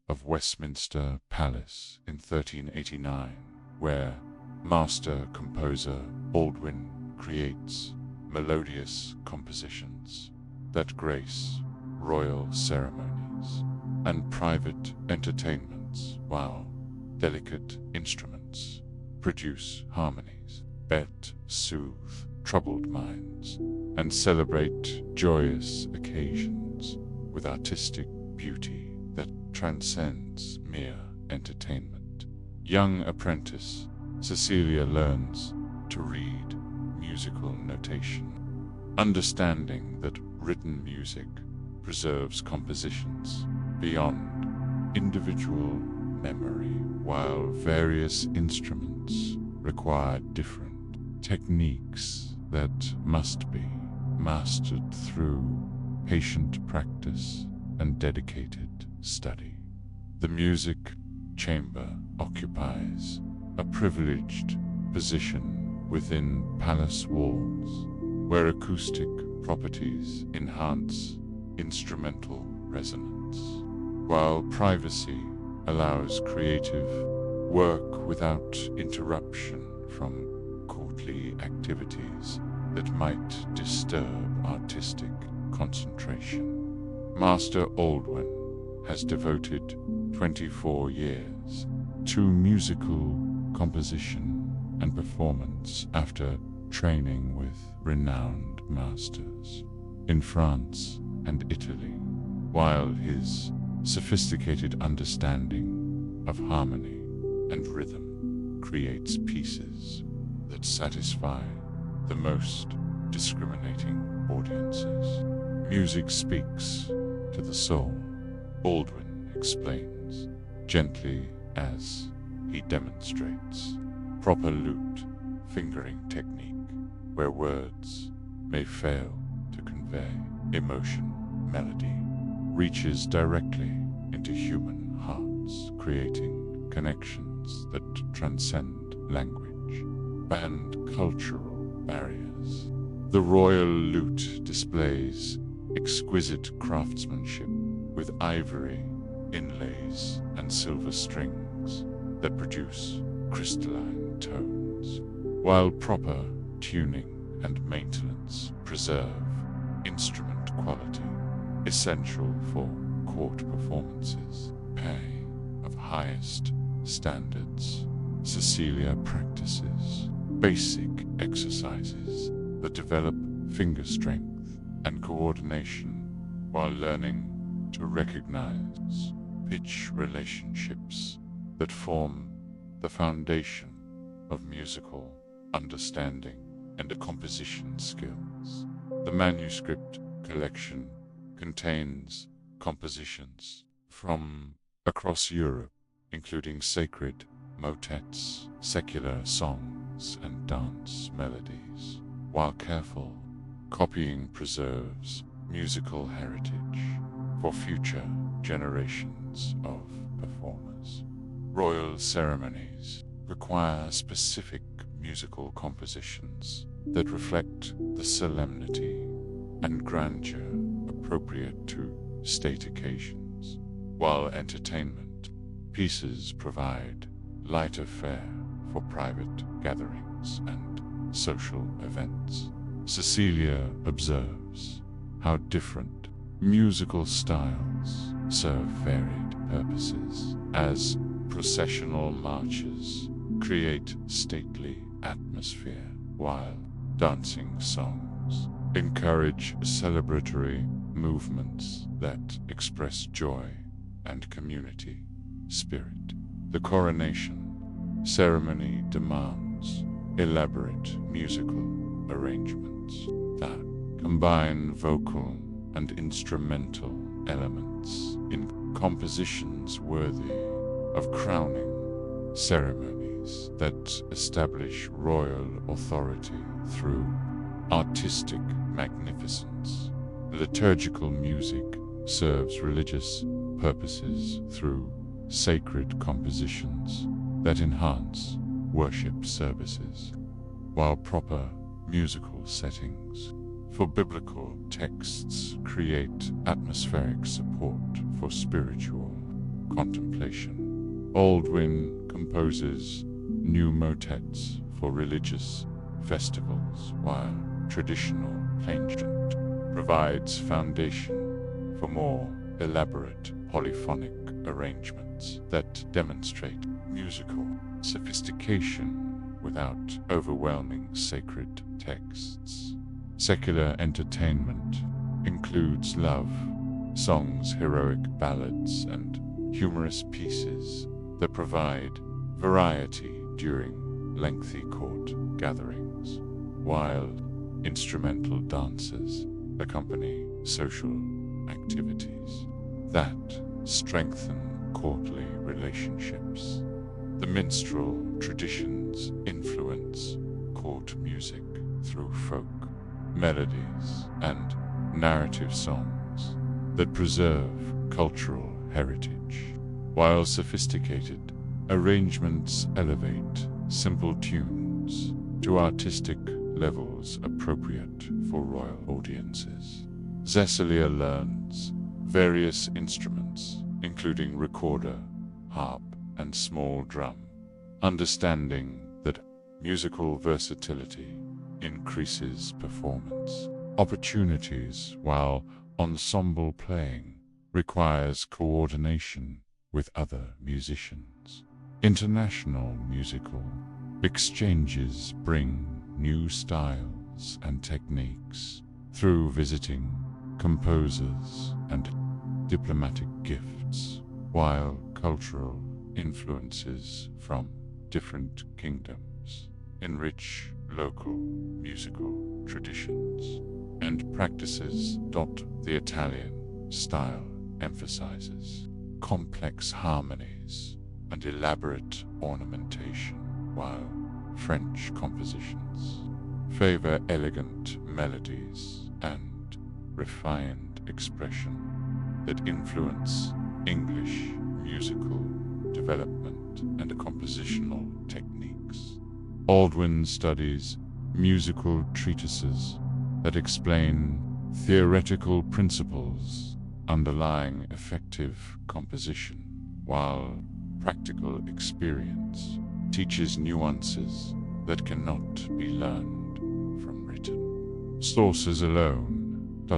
of Westminster Palace in 1389, where master composer Aldwin creates melodious compositions that grace royal ceremonies and private entertainments, while delicate instruments produce harmonies that soothe troubled minds and celebrate joyous occasions with artistic beauty that transcends mere entertainment. Young apprentice Cecilia learns to read musical notation, understanding that written music preserves compositions beyond individual memory, while various instruments require different techniques that must be mastered through patient practice and dedicated study. The music chamber occupies a privileged position within palace walls, where acoustic properties enhance instrumental resonance, while privacy allows creative work without interruption from courtly activities that might disturb artistic concentration. Master Aldwin has devoted 24 years to musical composition and performance after training with renowned masters in France and Italy, while his sophisticated understanding of harmony and rhythm creates pieces that satisfy the most discriminating audiences. Music speaks to the soul, Aldwin explains, gently as he demonstrates proper lute fingering technique, where words may fail to convey emotion. Melody reaches directly into human hearts, creating connections that transcend language and cultural barriers. The royal lute displays exquisite craftsmanship with ivory inlays and silver strings that produce crystalline tones, while proper tuning and maintenance preserve instrument quality, essential for court performances. Pay of highest standards, Cecilia practices basic exercises that develop finger strength and coordination, while learning to recognize pitch relationships that form the foundation of musical understanding, and composition skills. The manuscript collection contains compositions from across Europe, including sacred motets, secular songs, and dance melodies. While careful, copying preserves musical heritage for future generations of performers. Royal ceremonies require specific musical compositions that reflect the solemnity and grandeur appropriate to state occasions, while entertainment pieces provide lighter fare for private gatherings and social events. Cecilia observes how different musical styles serve varied purposes, as processional marches create stately atmosphere, while dancing songs encourage celebratory movements that express joy and community spirit. The coronation ceremony demands elaborate musical arrangements that combine vocal and instrumental elements in compositions worthy of crowning ceremonies that establish royal authority through artistic magnificence. Liturgical music serves religious purposes through sacred compositions that enhance worship services, while proper musical settings for biblical texts create atmospheric support for spiritual contemplation. Aldwin composes new motets for religious festivals, while traditional enchant provides foundation for more elaborate polyphonic arrangements that demonstrate musical sophistication without overwhelming sacred texts. Secular entertainment includes love songs, heroic ballads, and humorous pieces that provide variety during lengthy court gatherings, while instrumental dances accompany social activities that strengthen courtly relationships. The minstrel traditions influence court music through folk melodies and narrative songs that preserve cultural heritage, while sophisticated arrangements elevate simple tunes to artistic levels appropriate for royal audiences. Cecilia learns various instruments, including recorder, harp, and small drum, understanding that musical versatility increases performance opportunities, while ensemble playing requires coordination with other musicians. International musical exchanges bring new styles and techniques through visiting composers and diplomatic gifts, while cultural influences from different kingdoms enrich local musical traditions and practices. The Italian style emphasizes complex harmonies and elaborate ornamentation, while French compositions favor elegant melodies and refined expression that influence English musical development and compositional techniques. Aldwin studies musical treatises that explain theoretical principles underlying effective composition, while practical experience teaches nuances that cannot be learned from written sources alone.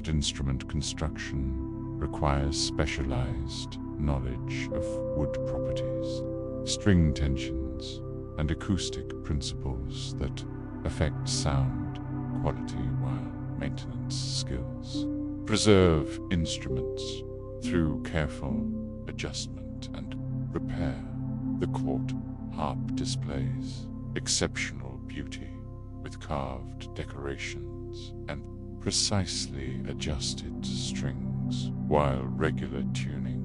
Instrument construction requires specialized knowledge of wood properties, string tensions, and acoustic principles that affect sound quality, while maintenance skills preserve instruments through careful adjustment and repair. The court harp displays exceptional beauty with carved decorations and precisely adjusted strings, while regular tuning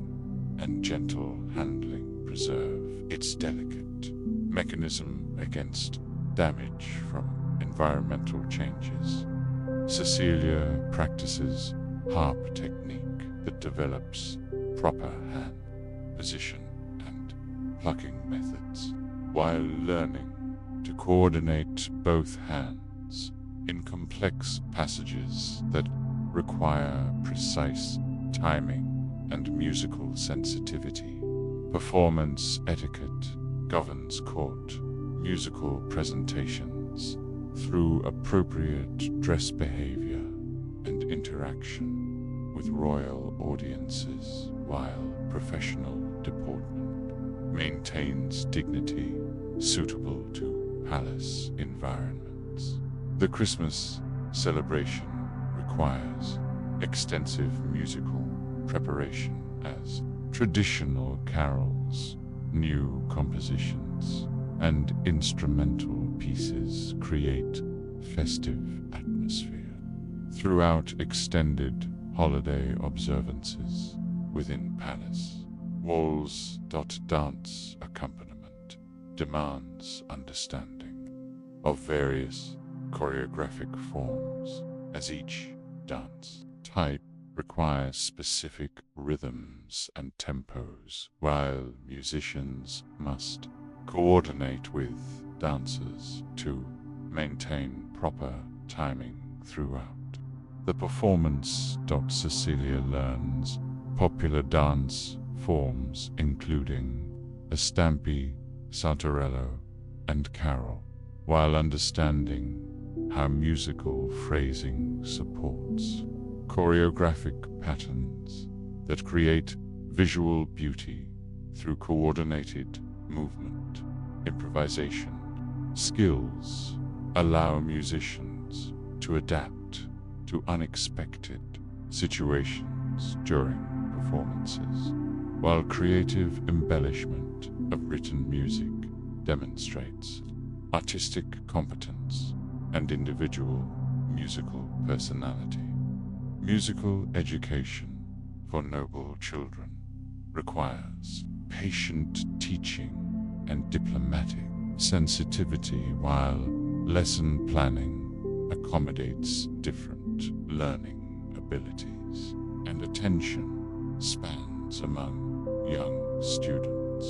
and gentle handling preserve its delicate mechanism against damage from environmental changes. Cecilia practices harp technique that develops proper hand position and plucking methods, while learning to coordinate both hands in complex passages that require precise timing and musical sensitivity. Performance etiquette governs court musical presentations through appropriate dress behavior and interaction with royal audiences, while professional deportment maintains dignity suitable to palace environments. The Christmas celebration requires extensive musical preparation as traditional carols, new compositions, and instrumental pieces create festive atmosphere. Throughout extended holiday observances within palace, walls. Dance accompaniment demands understanding of various choreographic forms, as each dance type requires specific rhythms and tempos, while musicians must coordinate with dancers to maintain proper timing throughout. The performance. Cecilia learns popular dance forms including estampi, saltarello, and carol, while understanding how musical phrasing supports choreographic patterns that create visual beauty through coordinated movement. Improvisation skills allow musicians to adapt to unexpected situations during performances, while creative embellishment of written music demonstrates artistic competence and individual musical personality. Musical education for noble children requires patient teaching and diplomatic sensitivity, while lesson planning accommodates different learning abilities, and attention spans among young students.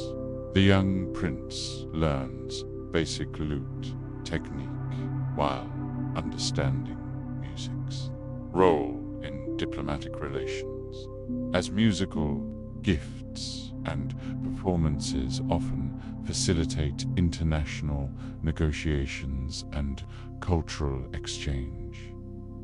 The young prince learns basic lute technique while understanding music's role in diplomatic relations, as musical gifts and performances often facilitate international negotiations and cultural exchange.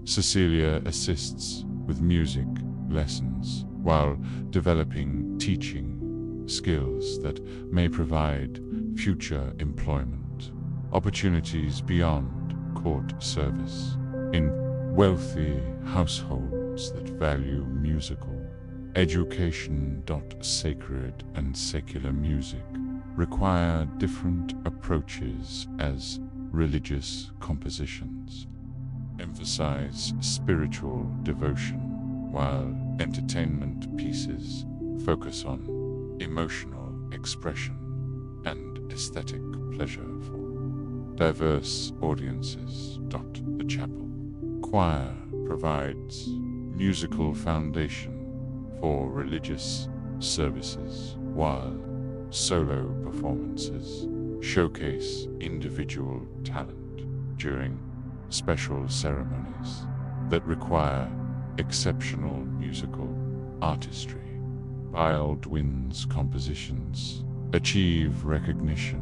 Cecilia assists with music lessons while developing teaching skills that may provide future employment opportunities beyond court service. In wealthy households that value musical education. Sacred and secular music require different approaches, as religious compositions emphasize spiritual devotion, while entertainment pieces focus on emotional expression and aesthetic pleasure for diverse audiences. The chapel choir provides musical foundation for religious services, while solo performances showcase individual talent during special ceremonies that require exceptional musical artistry. Aldwin's compositions achieve recognition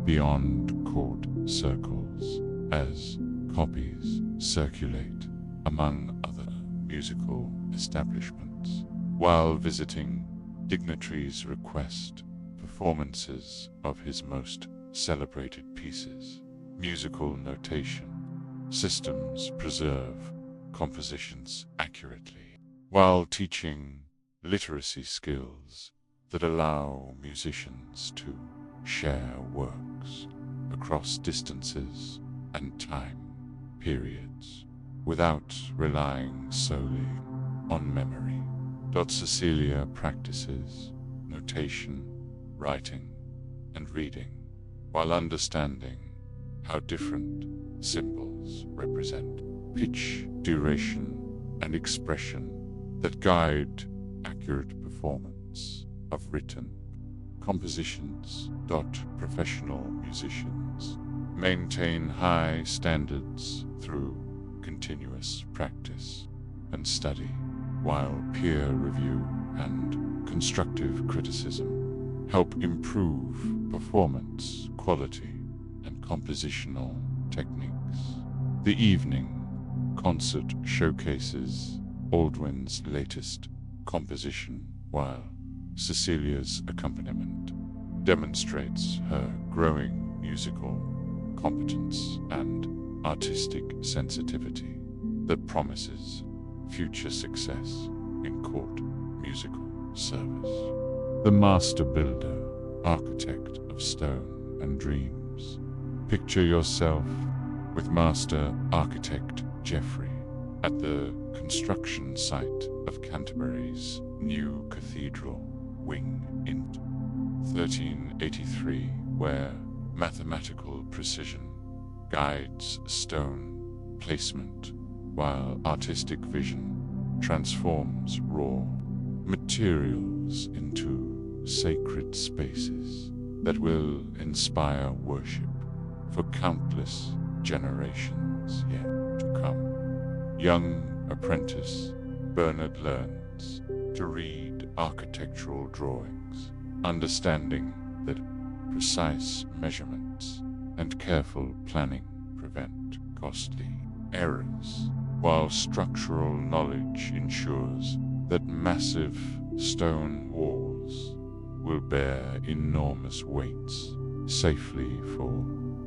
beyond court circles as copies circulate among other musical establishments, while visiting dignitaries request performances of his most celebrated pieces. Musical notation systems preserve compositions accurately, while teaching literacy skills that allow musicians to share works across distances and time. periods, without relying solely on memory. Cecilia practices notation, writing, and reading, while understanding how different symbols represent pitch, duration, and expression that guide accurate performance of written compositions. Professional musicians maintain high standards through continuous practice and study, while peer review and constructive criticism help improve performance quality and compositional techniques. The evening concert showcases Aldwin's latest composition, while Cecilia's accompaniment demonstrates her growing musical competence and artistic sensitivity that promises future success in court musical service. The master builder, architect of stone and dreams. Picture yourself with master architect Geoffrey at the construction site of Canterbury's new cathedral wing in 1383, where mathematical precision guides stone placement, while artistic vision transforms raw materials into sacred spaces that will inspire worship for countless generations yet to come. Young apprentice Bernard learns to read architectural drawings, understanding that precise measurements and careful planning prevent costly errors, while structural knowledge ensures that massive stone walls will bear enormous weights safely for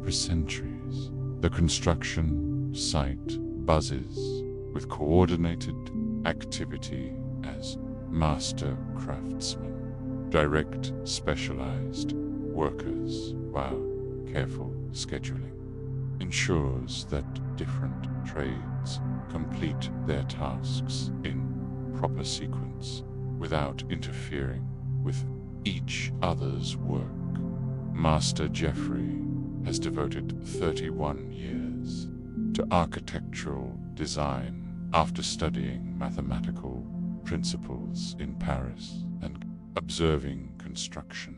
centuries. The construction site buzzes with coordinated activity as master craftsmen direct specialized workers, while careful scheduling ensures that different trades complete their tasks in proper sequence without interfering with each other's work. Master Geoffrey has devoted 31 years to architectural design after studying mathematical principles in Paris and observing construction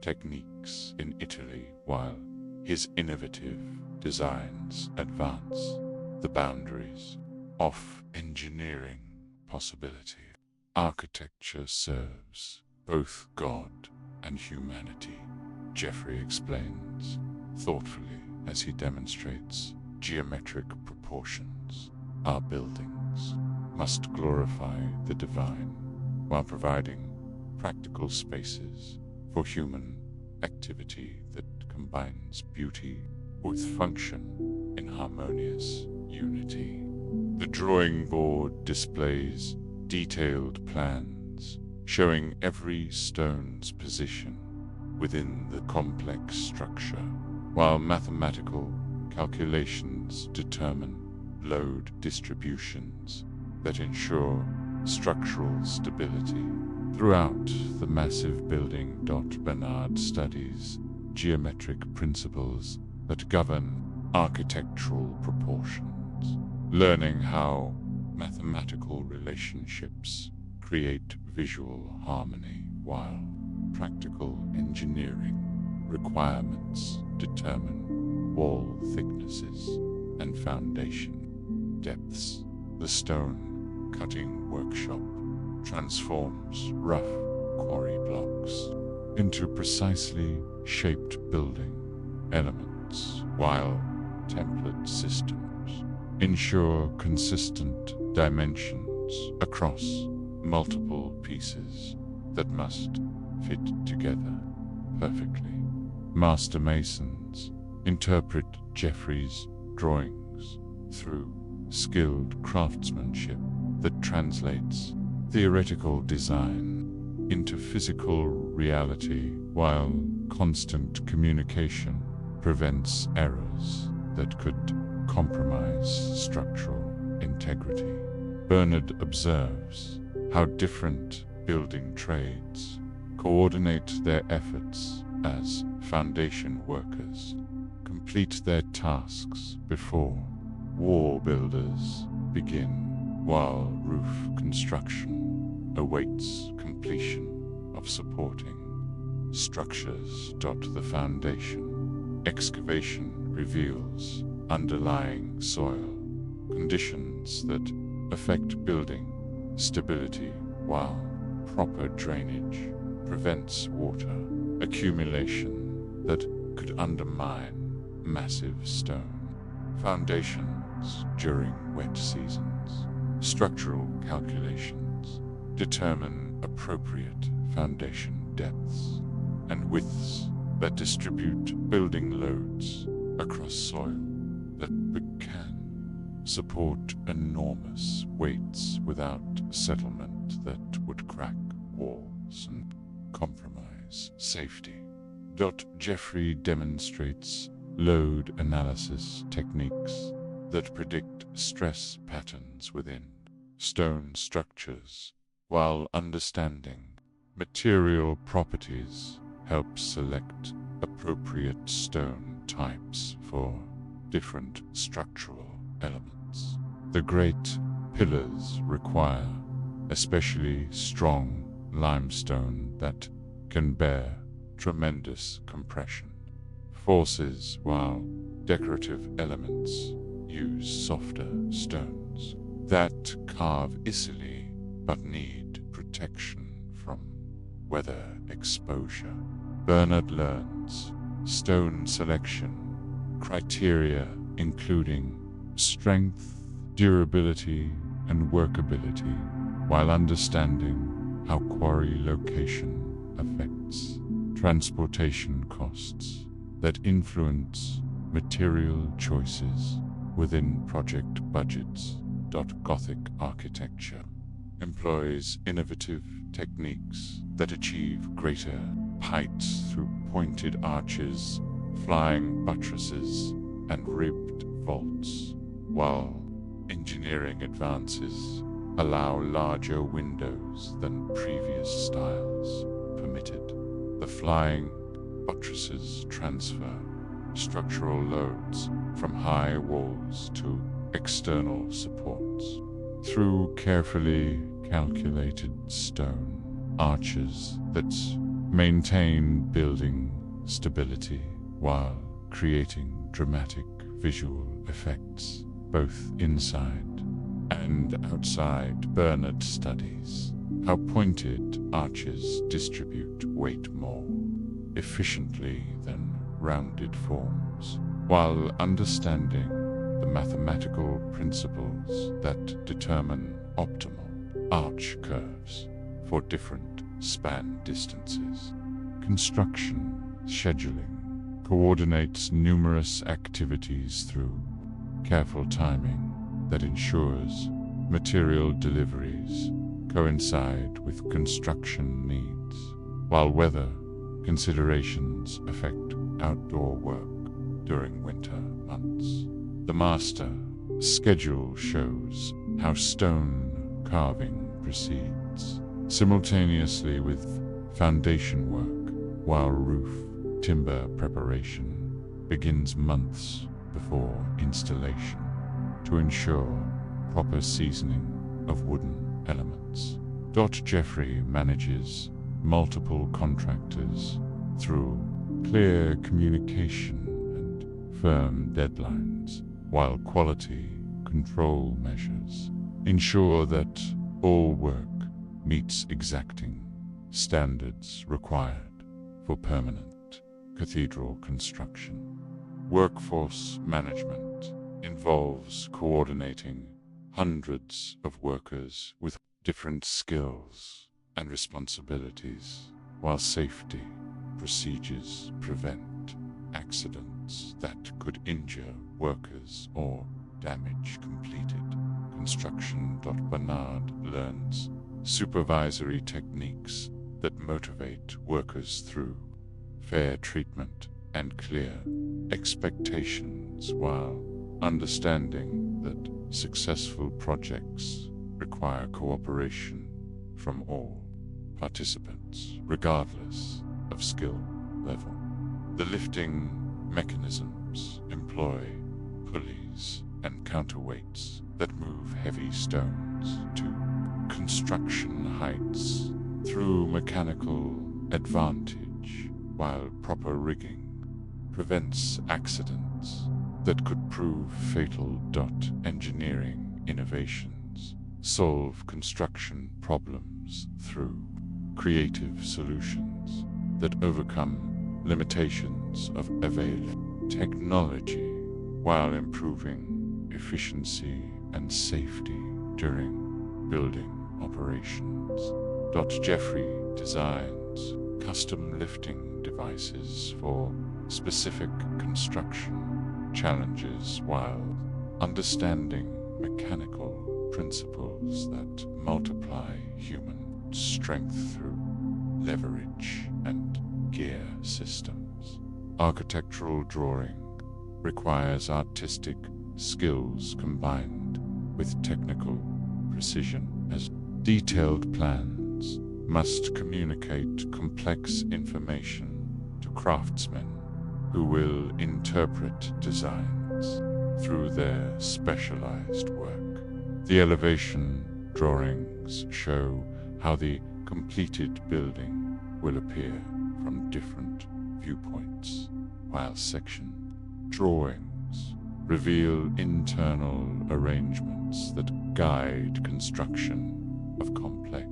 techniques in Italy, while his innovative designs advance the boundaries of engineering possibility. Architecture serves both God and humanity, Geoffrey explains thoughtfully as he demonstrates geometric proportions. Our buildings must glorify the divine while providing practical spaces for human activity that combines beauty with function in harmonious unity. The drawing board displays detailed plans showing every stone's position within the complex structure, while mathematical calculations determine load distributions that ensure structural stability. Throughout the massive building, Bernard studies geometric principles that govern architectural proportions, learning how mathematical relationships create visual harmony, while practical engineering requirements determine wall thicknesses and foundation depths. The stone cutting workshop transforms rough quarry blocks into precisely shaped building elements, while template systems ensure consistent dimensions across multiple pieces that must fit together perfectly. Master masons interpret Geoffrey's drawings through skilled craftsmanship that translates theoretical design into physical reality, while constant communication prevents errors that could compromise structural integrity. Bernard observes how different building trades coordinate their efforts as foundation workers, complete their tasks before wall builders begin, while roof construction awaits completion of supporting structures. The foundation excavation reveals underlying soil conditions that affect building stability, while proper drainage prevents water accumulation that could undermine massive stone foundations during wet seasons. Structural calculations determine appropriate foundation depths and widths that distribute building loads across soil that can support enormous weights without settlement that would crack walls and compromise safety. Geoffrey demonstrates load analysis techniques that predict stress patterns within stone structures, while understanding material properties helps select appropriate stone types for different structural elements. The great pillars require especially strong limestone that can bear tremendous compression forces, while decorative elements use softer stones that carve easily but need protection from weather exposure. Bernard learns stone selection criteria including strength, durability, and workability, while understanding how quarry location affects transportation costs that influence material choices within project budgets. Gothic architecture employs innovative techniques that achieve greater heights through pointed arches, flying buttresses, and ribbed vaults, while engineering advances allow larger windows than previous styles permitted. The flying buttresses transfer structural loads from high walls to external supports through carefully calculated stone arches that maintain building stability while creating dramatic visual effects both inside and outside. Bernard studies how pointed arches distribute weight more efficiently than rounded forms, while understanding the mathematical principles that determine optimal arch curves for different span distances. Construction scheduling coordinates numerous activities through careful timing that ensures material deliveries coincide with construction needs, while weather considerations affect outdoor work during winter months. The master schedule shows how stone carving proceeds simultaneously with foundation work, while roof timber preparation begins months before installation to ensure proper seasoning of wooden elements. Geoffrey manages multiple contractors through clear communication and firm deadlines, while quality control measures ensure that all work meets exacting standards required for permanent cathedral construction. Workforce management involves coordinating hundreds of workers with different skills and responsibilities, while safety procedures prevent accidents that could injure workers or damage completed construction. Bernard learns supervisory techniques that motivate workers through fair treatment and clear expectations, while understanding that successful projects require cooperation from all participants, regardless of skill level. The lifting mechanisms employ pulleys and counterweights that move heavy stones to construction heights through mechanical advantage, while proper rigging prevents accidents that could prove fatal. Engineering innovations solve construction problems through creative solutions that overcome limitations of available technology while improving efficiency and safety during building operations. Geoffrey designs custom lifting devices for specific construction challenges while understanding mechanical principles that multiply human strength through leverage and gear systems. Architectural drawing requires artistic skills combined with technical precision, as detailed plans must communicate complex information to craftsmen who will interpret designs through their specialized work. The elevation drawings show how the completed building will appear from different viewpoints, while section drawings reveal internal arrangements that guide construction of complex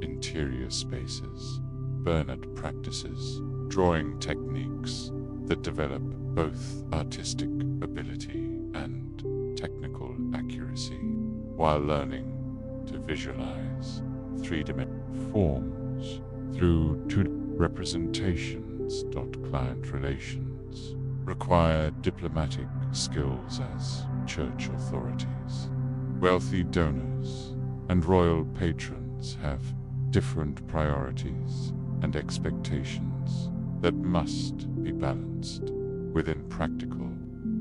interior spaces. Bernard practices drawing techniques that develop both artistic ability and technical accuracy, while learning to visualize three-dimensional forms through two representations. Client relations require diplomatic skills as church authorities. Wealthy donors and royal patrons have different priorities and expectations that must be balanced within practical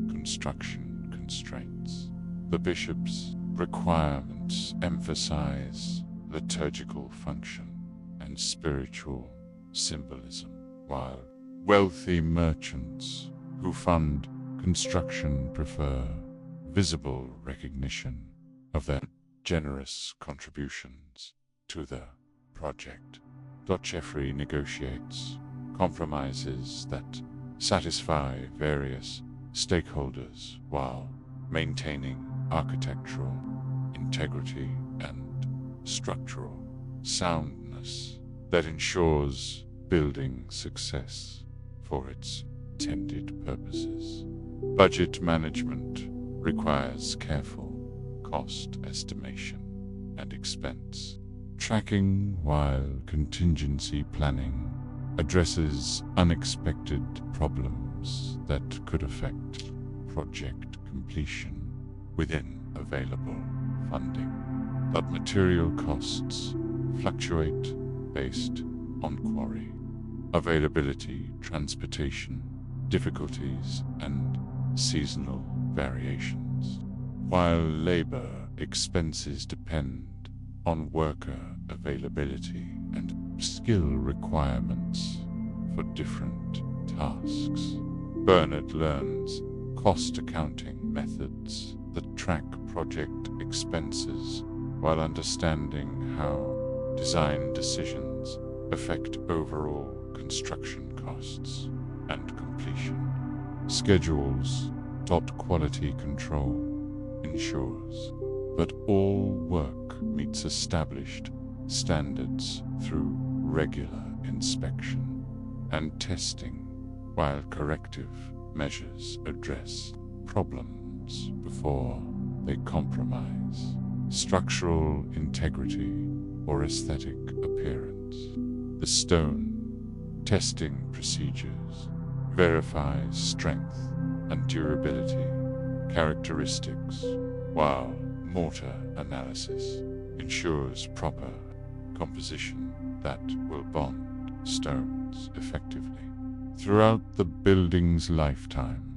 construction constraints. The bishop's requirements emphasize liturgical function and spiritual symbolism, while wealthy merchants who fund construction prefer visible recognition of their generous contributions to the project. Geoffrey negotiates compromises that satisfy various stakeholders while maintaining architectural integrity and structural soundness that ensures building success for its intended purposes. Budget management requires careful cost estimation and expense tracking, while contingency planning addresses unexpected problems that could affect project completion within available funding. But material costs fluctuate based on quarry availability, transportation difficulties, and seasonal variations, while labor expenses depend on worker availability and skill requirements for different tasks. Bernard learns cost accounting methods that track project expenses while understanding how design decisions affect overall construction costs and completion. Schedules. Quality control ensures that all work meets established standards through regular inspection and testing, while corrective measures address problems before they compromise structural integrity or aesthetic appearance. The stone testing procedures verifies strength and durability characteristics, while mortar analysis ensures proper composition that will bond stones effectively. Throughout the building's lifetime,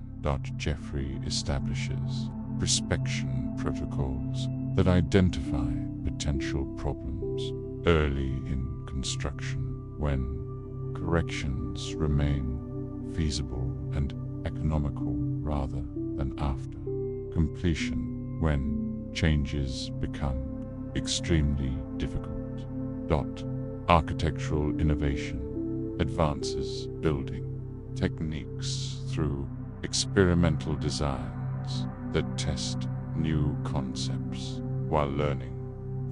Geoffrey establishes prospection protocols that identify potential problems early in construction when corrections remain feasible and economical rather than after completion when changes become extremely difficult. Architectural innovation advances building techniques through experimental designs that test new concepts while learning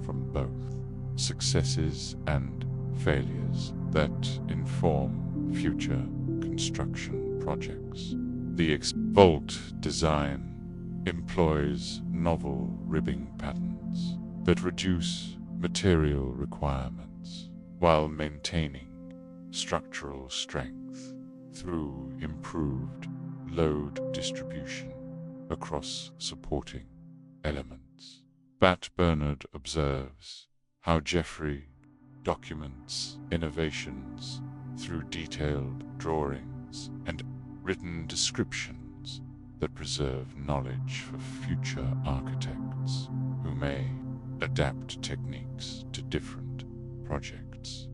from both successes and failures that inform future construction projects. The vault design employs novel ribbing patterns that reduce material requirements while maintaining structural strength through improved load distribution across supporting elements. Bernard observes how Geoffrey documents innovations through detailed drawings and written descriptions that preserve knowledge for future architects who may adapt techniques to different projects.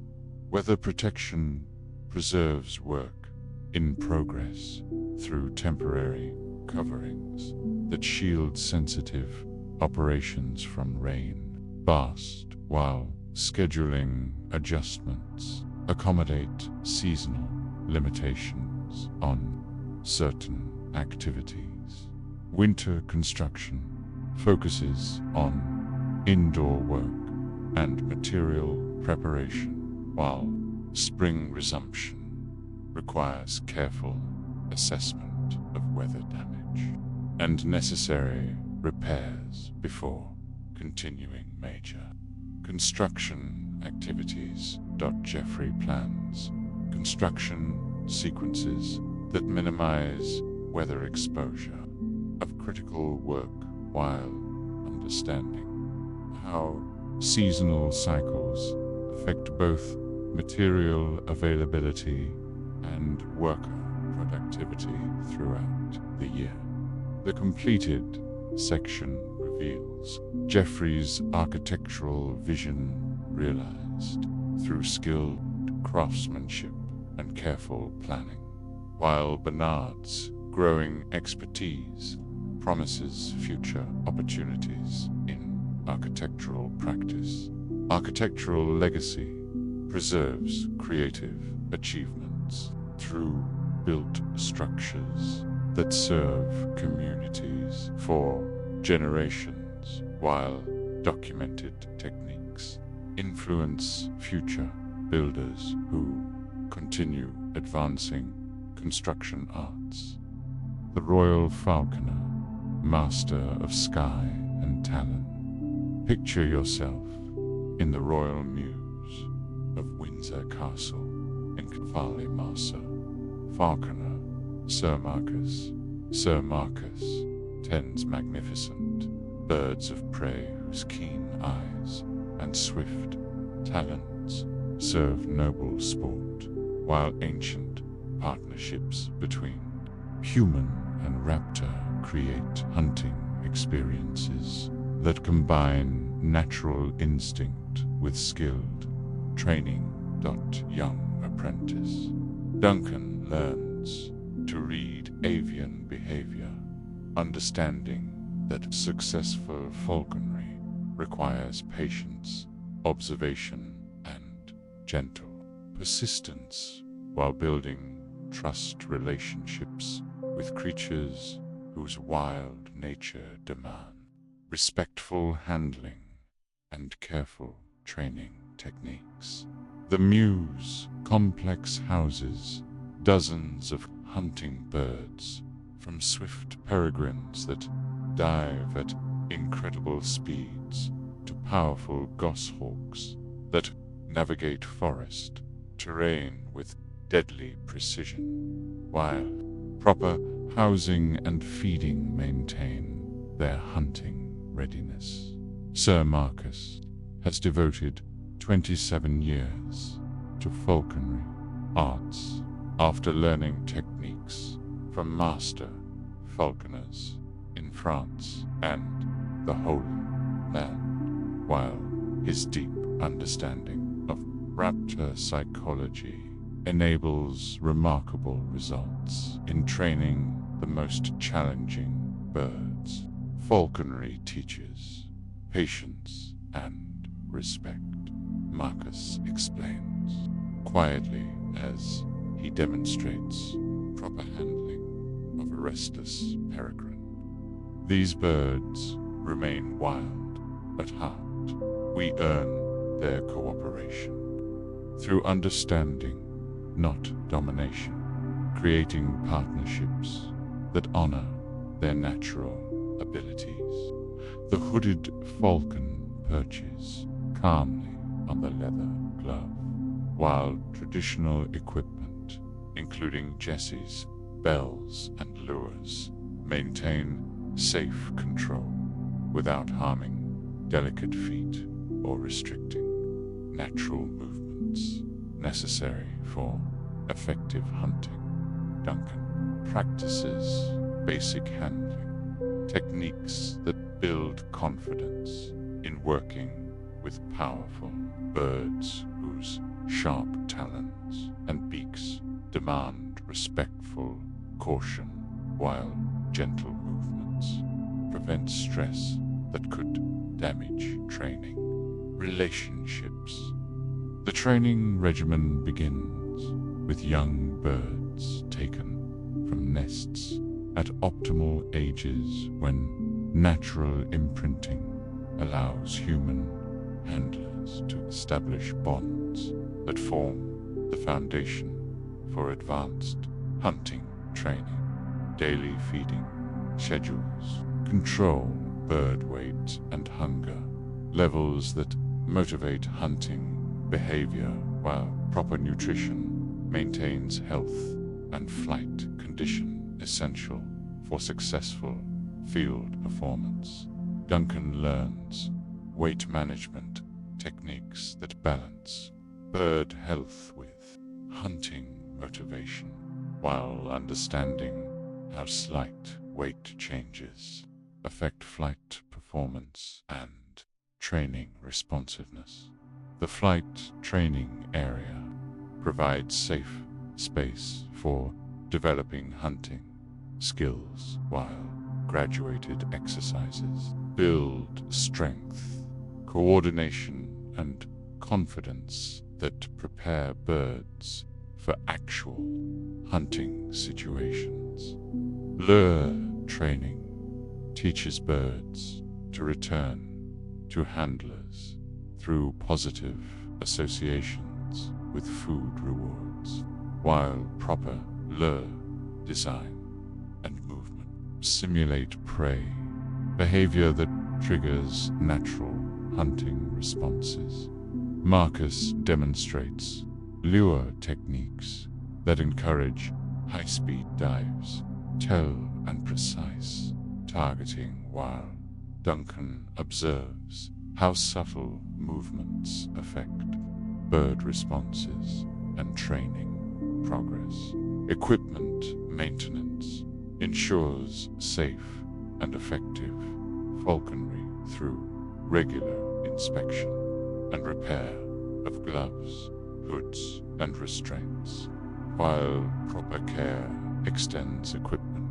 Weather protection preserves work in progress through temporary coverings that shield sensitive operations from rain, blast, while scheduling adjustments accommodate seasonal limitations on certain activities. Winter construction focuses on indoor work and material preparation, while spring resumption requires careful assessment of weather damage and necessary repairs before continuing major construction activities. Geoffrey plans construction sequences that minimize weather exposure of critical work while understanding how seasonal cycles affect both material availability and worker productivity throughout the year. The completed section reveals Geoffrey's architectural vision realized through skilled craftsmanship and careful planning, while Bernard's growing expertise promises future opportunities in architectural practice. Architectural legacy preserves creative achievements through built structures that serve communities for generations, while documented techniques influence future builders who continue advancing construction arts. The Royal Falconer, master of sky and talon. Picture yourself in the royal mews of Windsor Castle in Cathedral Master. Falconer, Sir Marcus. Sir Marcus tends magnificent birds of prey whose keen eyes and swift talons serve noble sport, while ancient partnerships between human and raptor create hunting experiences that combine natural instinct with skilled training. Young apprentice Duncan learns to read avian behavior, understanding that successful falconry requires patience, observation, and gentle persistence, while building trust relationships with creatures whose wild nature demands respectful handling and careful training techniques. The Mews complex houses dozens of hunting birds, from swift peregrines that dive at incredible speeds to powerful goshawks that navigate forest terrain with deadly precision, while proper housing and feeding maintain their hunting readiness. Sir Marcus has devoted 27 years to falconry arts after learning techniques from Master falconers in France and the Holy Land, while his deep understanding of raptor psychology enables remarkable results in training the most challenging birds. Falconry teaches patience and respect, Marcus explains, quietly as he demonstrates proper handling of a restless peregrine. These birds remain wild at heart. We earn their cooperation through understanding, not domination, creating partnerships that honor their natural abilities. The hooded falcon perches calmly on the leather glove, while traditional equipment, including jesses, bells, and lures, maintain safe control without harming delicate feet or restricting natural movements necessary for effective hunting. Duncan practices basic handling techniques that build confidence in working with powerful birds whose sharp talons and beaks demand respectful caution, while gentle movements prevent stress that could damage training. Relationships. The training regimen begins with young birds taken from nests at optimal ages when natural imprinting allows human handlers to establish bonds that form the foundation for advanced hunting training. Daily feeding schedules control bird weight and hunger levels that motivate hunting behavior, while proper nutrition maintains health and flight condition essential for successful field performance. Duncan learns weight management techniques that balance bird health with hunting motivation, while understanding how slight weight changes affect flight performance and training responsiveness. The flight training area provides safe space for developing hunting skills, while graduated exercises build strength, coordination, and confidence that prepare birds for actual hunting situations. Lure training teaches birds to return to handlers through positive associations with food rewards, while proper lure design and movement simulate prey behavior that triggers natural hunting responses. Marcus demonstrates lure techniques that encourage high-speed dives, tell and precise targeting, while Duncan observes how subtle movements affect bird responses and training progress. Equipment maintenance ensures safe and effective falconry through regular inspection and repair of gloves, hoods, and restraints, while proper care extends equipment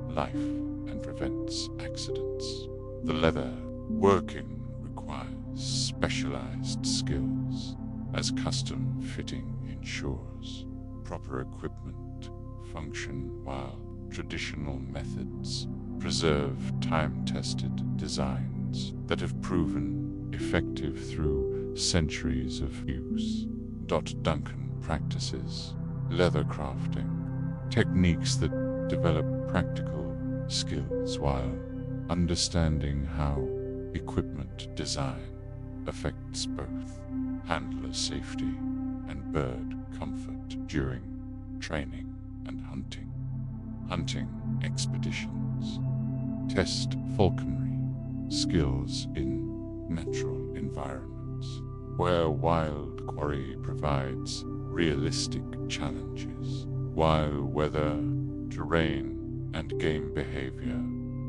life and prevents accidents. The leather working requires specialized skills, as custom fitting ensures proper equipment function, while traditional methods preserve time-tested designs that have proven effective through centuries of use. Duncan practices leather crafting techniques that develop practical skills, while understanding how equipment design affects both handler safety and bird comfort during training and hunting. Hunting expeditions test falconry skills in natural environments, where wild quarry provides realistic challenges, while weather, terrain, and game behavior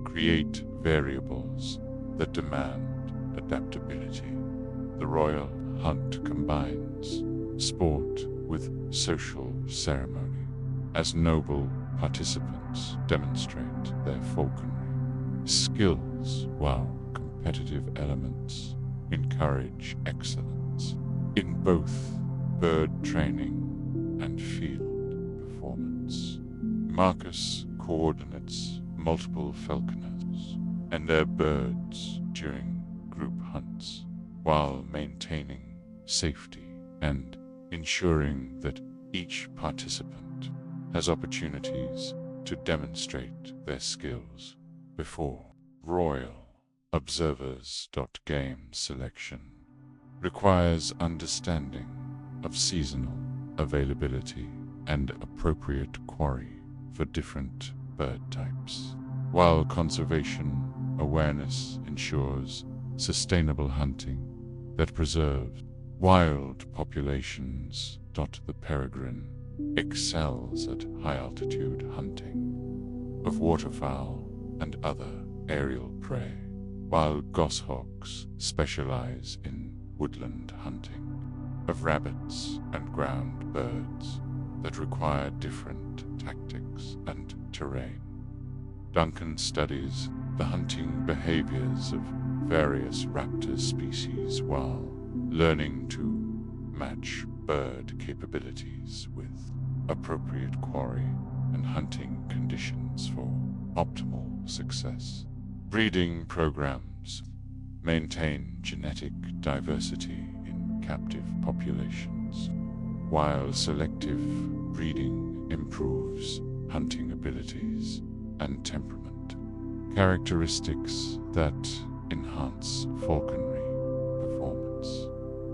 create variables that demand adaptability. The royal hunt combines sport with social ceremony, as noble participants demonstrate their falconry skills, while competitive elements encourage excellence in both bird training and field performance. Magnus coordinates multiple falconers and their birds during group hunts, while maintaining safety and ensuring that each participant has opportunities to demonstrate their skills before Royal Observers. Game selection requires understanding of seasonal availability and appropriate quarry for different bird types, while conservation awareness ensures sustainable hunting that preserves wild populations. The peregrine excels at high-altitude hunting of waterfowl and other aerial prey, while goshawks specialize in woodland hunting of rabbits and ground birds that require different tactics and terrain. Duncan studies the hunting behaviors of various raptor species while learning to match bird capabilities with appropriate quarry and hunting conditions for optimal success. Breeding programs maintain genetic diversity in captive populations, while selective breeding improves hunting abilities and temperament, characteristics that enhance falconry performance.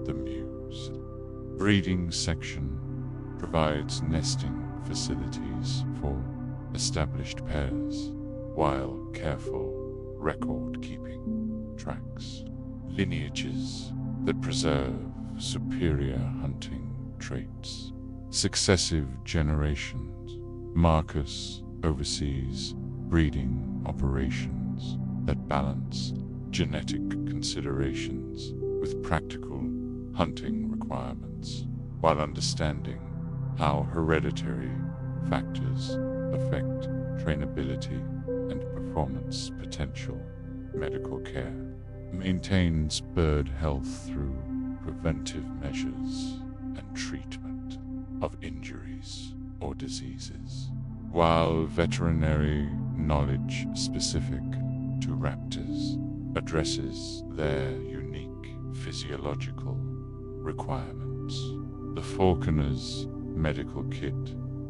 The Muse breeding section provides nesting facilities for established pairs, while careful record-keeping tracks lineages that preserve superior hunting traits. Successive generations. Marcus oversees breeding operations that balance genetic considerations with practical hunting requirements, while understanding how hereditary factors affect trainability and performance potential. Medical care maintains bird health through preventive measures and treatment of injuries or diseases, while veterinary knowledge specific to raptors addresses their unique physiological requirements. The Falconer's medical kit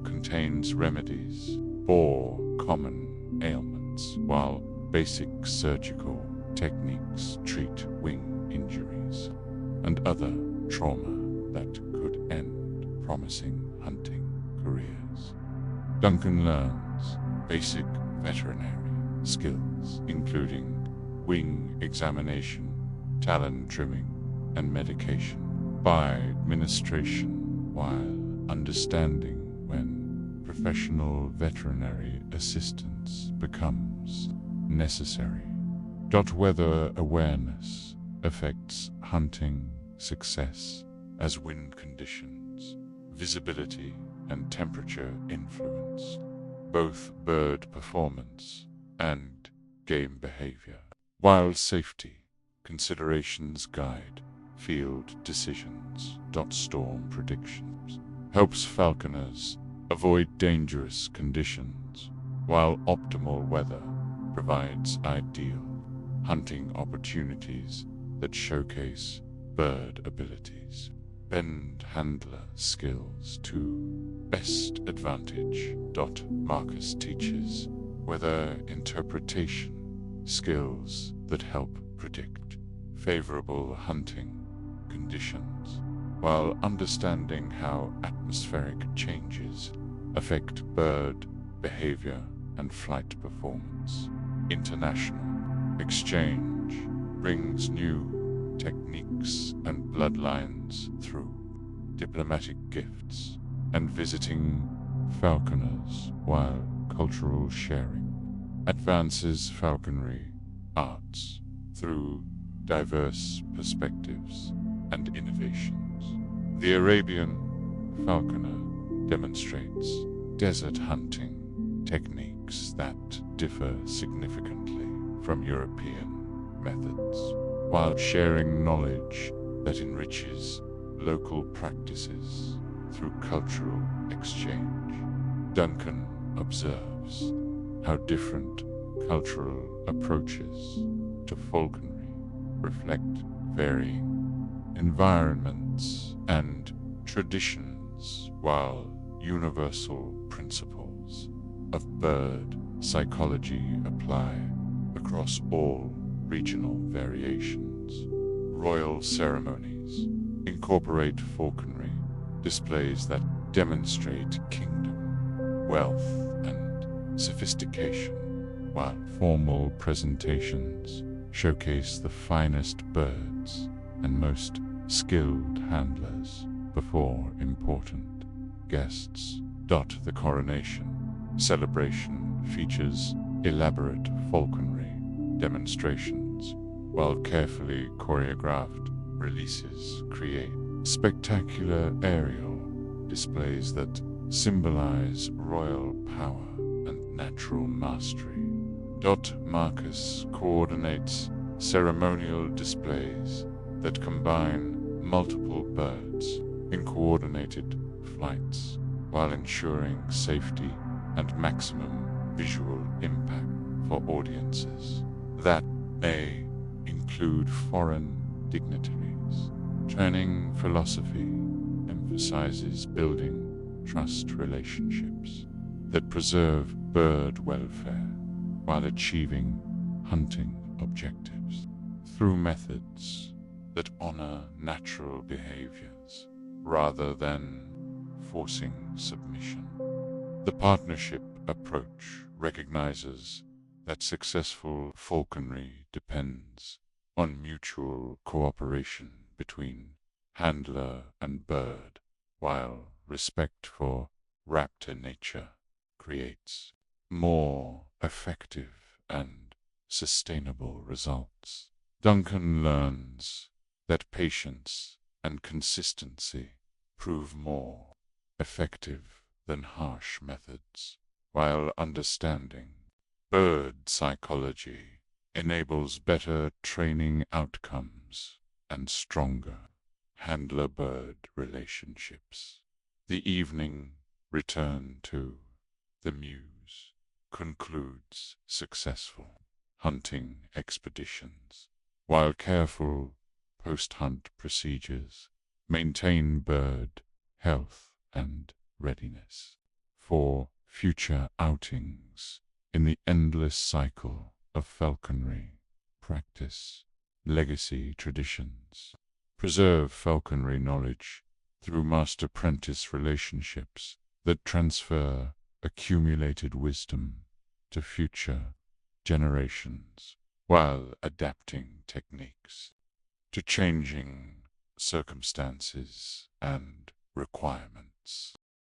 contains remedies for common ailments, while basic surgical techniques treat wing injuries and other trauma that could end promising hunting careers. Duncan learns basic veterinary skills, including wing examination, talon trimming, and medication by administration, while understanding when professional veterinary assistance becomes necessary. Weather awareness affects hunting success as wind conditions, visibility, and temperature influence both bird performance and game behavior, while safety considerations guide field decisions. Storm predictions helps falconers avoid dangerous conditions, while optimal weather provides ideal hunting opportunities that showcase bird abilities. Bend handler skills to best advantage. Marcus teaches weather interpretation skills that help predict favorable hunting conditions, while understanding how atmospheric changes affect bird behavior and flight performance. International exchange brings new techniques and bloodlines through diplomatic gifts and visiting falconers, while cultural sharing, advances falconry arts through diverse perspectives and innovations. The Arabian falconer demonstrates desert hunting techniques that differ significantly from European methods, while sharing knowledge that enriches local practices through cultural exchange. Duncan observes how different cultural approaches to falconry reflect varying environments and traditions, while universal principles of bird psychology apply across all regional variations. Royal ceremonies incorporate falconry displays that demonstrate kingdom, wealth, and sophistication, while formal presentations showcase the finest birds and most skilled handlers before important guests. The coronation celebration features elaborate falconry demonstrations, while carefully choreographed releases create spectacular aerial displays that symbolize royal power and natural mastery. Marcus coordinates ceremonial displays that combine multiple birds in coordinated flights, while ensuring safety and maximum visual impact for audiences that may include foreign dignitaries. Turning philosophy emphasizes building trust relationships that preserve bird welfare while achieving hunting objectives through methods that honor natural behaviors rather than forcing submission. The partnership approach recognizes that successful falconry depends on mutual cooperation between handler and bird, while respect for raptor nature creates more effective and sustainable results. Duncan learns that patience and consistency prove more effective than harsh methods, while understanding bird psychology enables better training outcomes and stronger handler-bird relationships. The evening return to the Muse concludes successful hunting expeditions, while careful post-hunt procedures maintain bird health and readiness for future outings in the endless cycle of falconry practice. Legacy traditions preserve falconry knowledge through master-apprentice relationships that transfer accumulated wisdom to future generations, while adapting techniques to changing circumstances and requirements.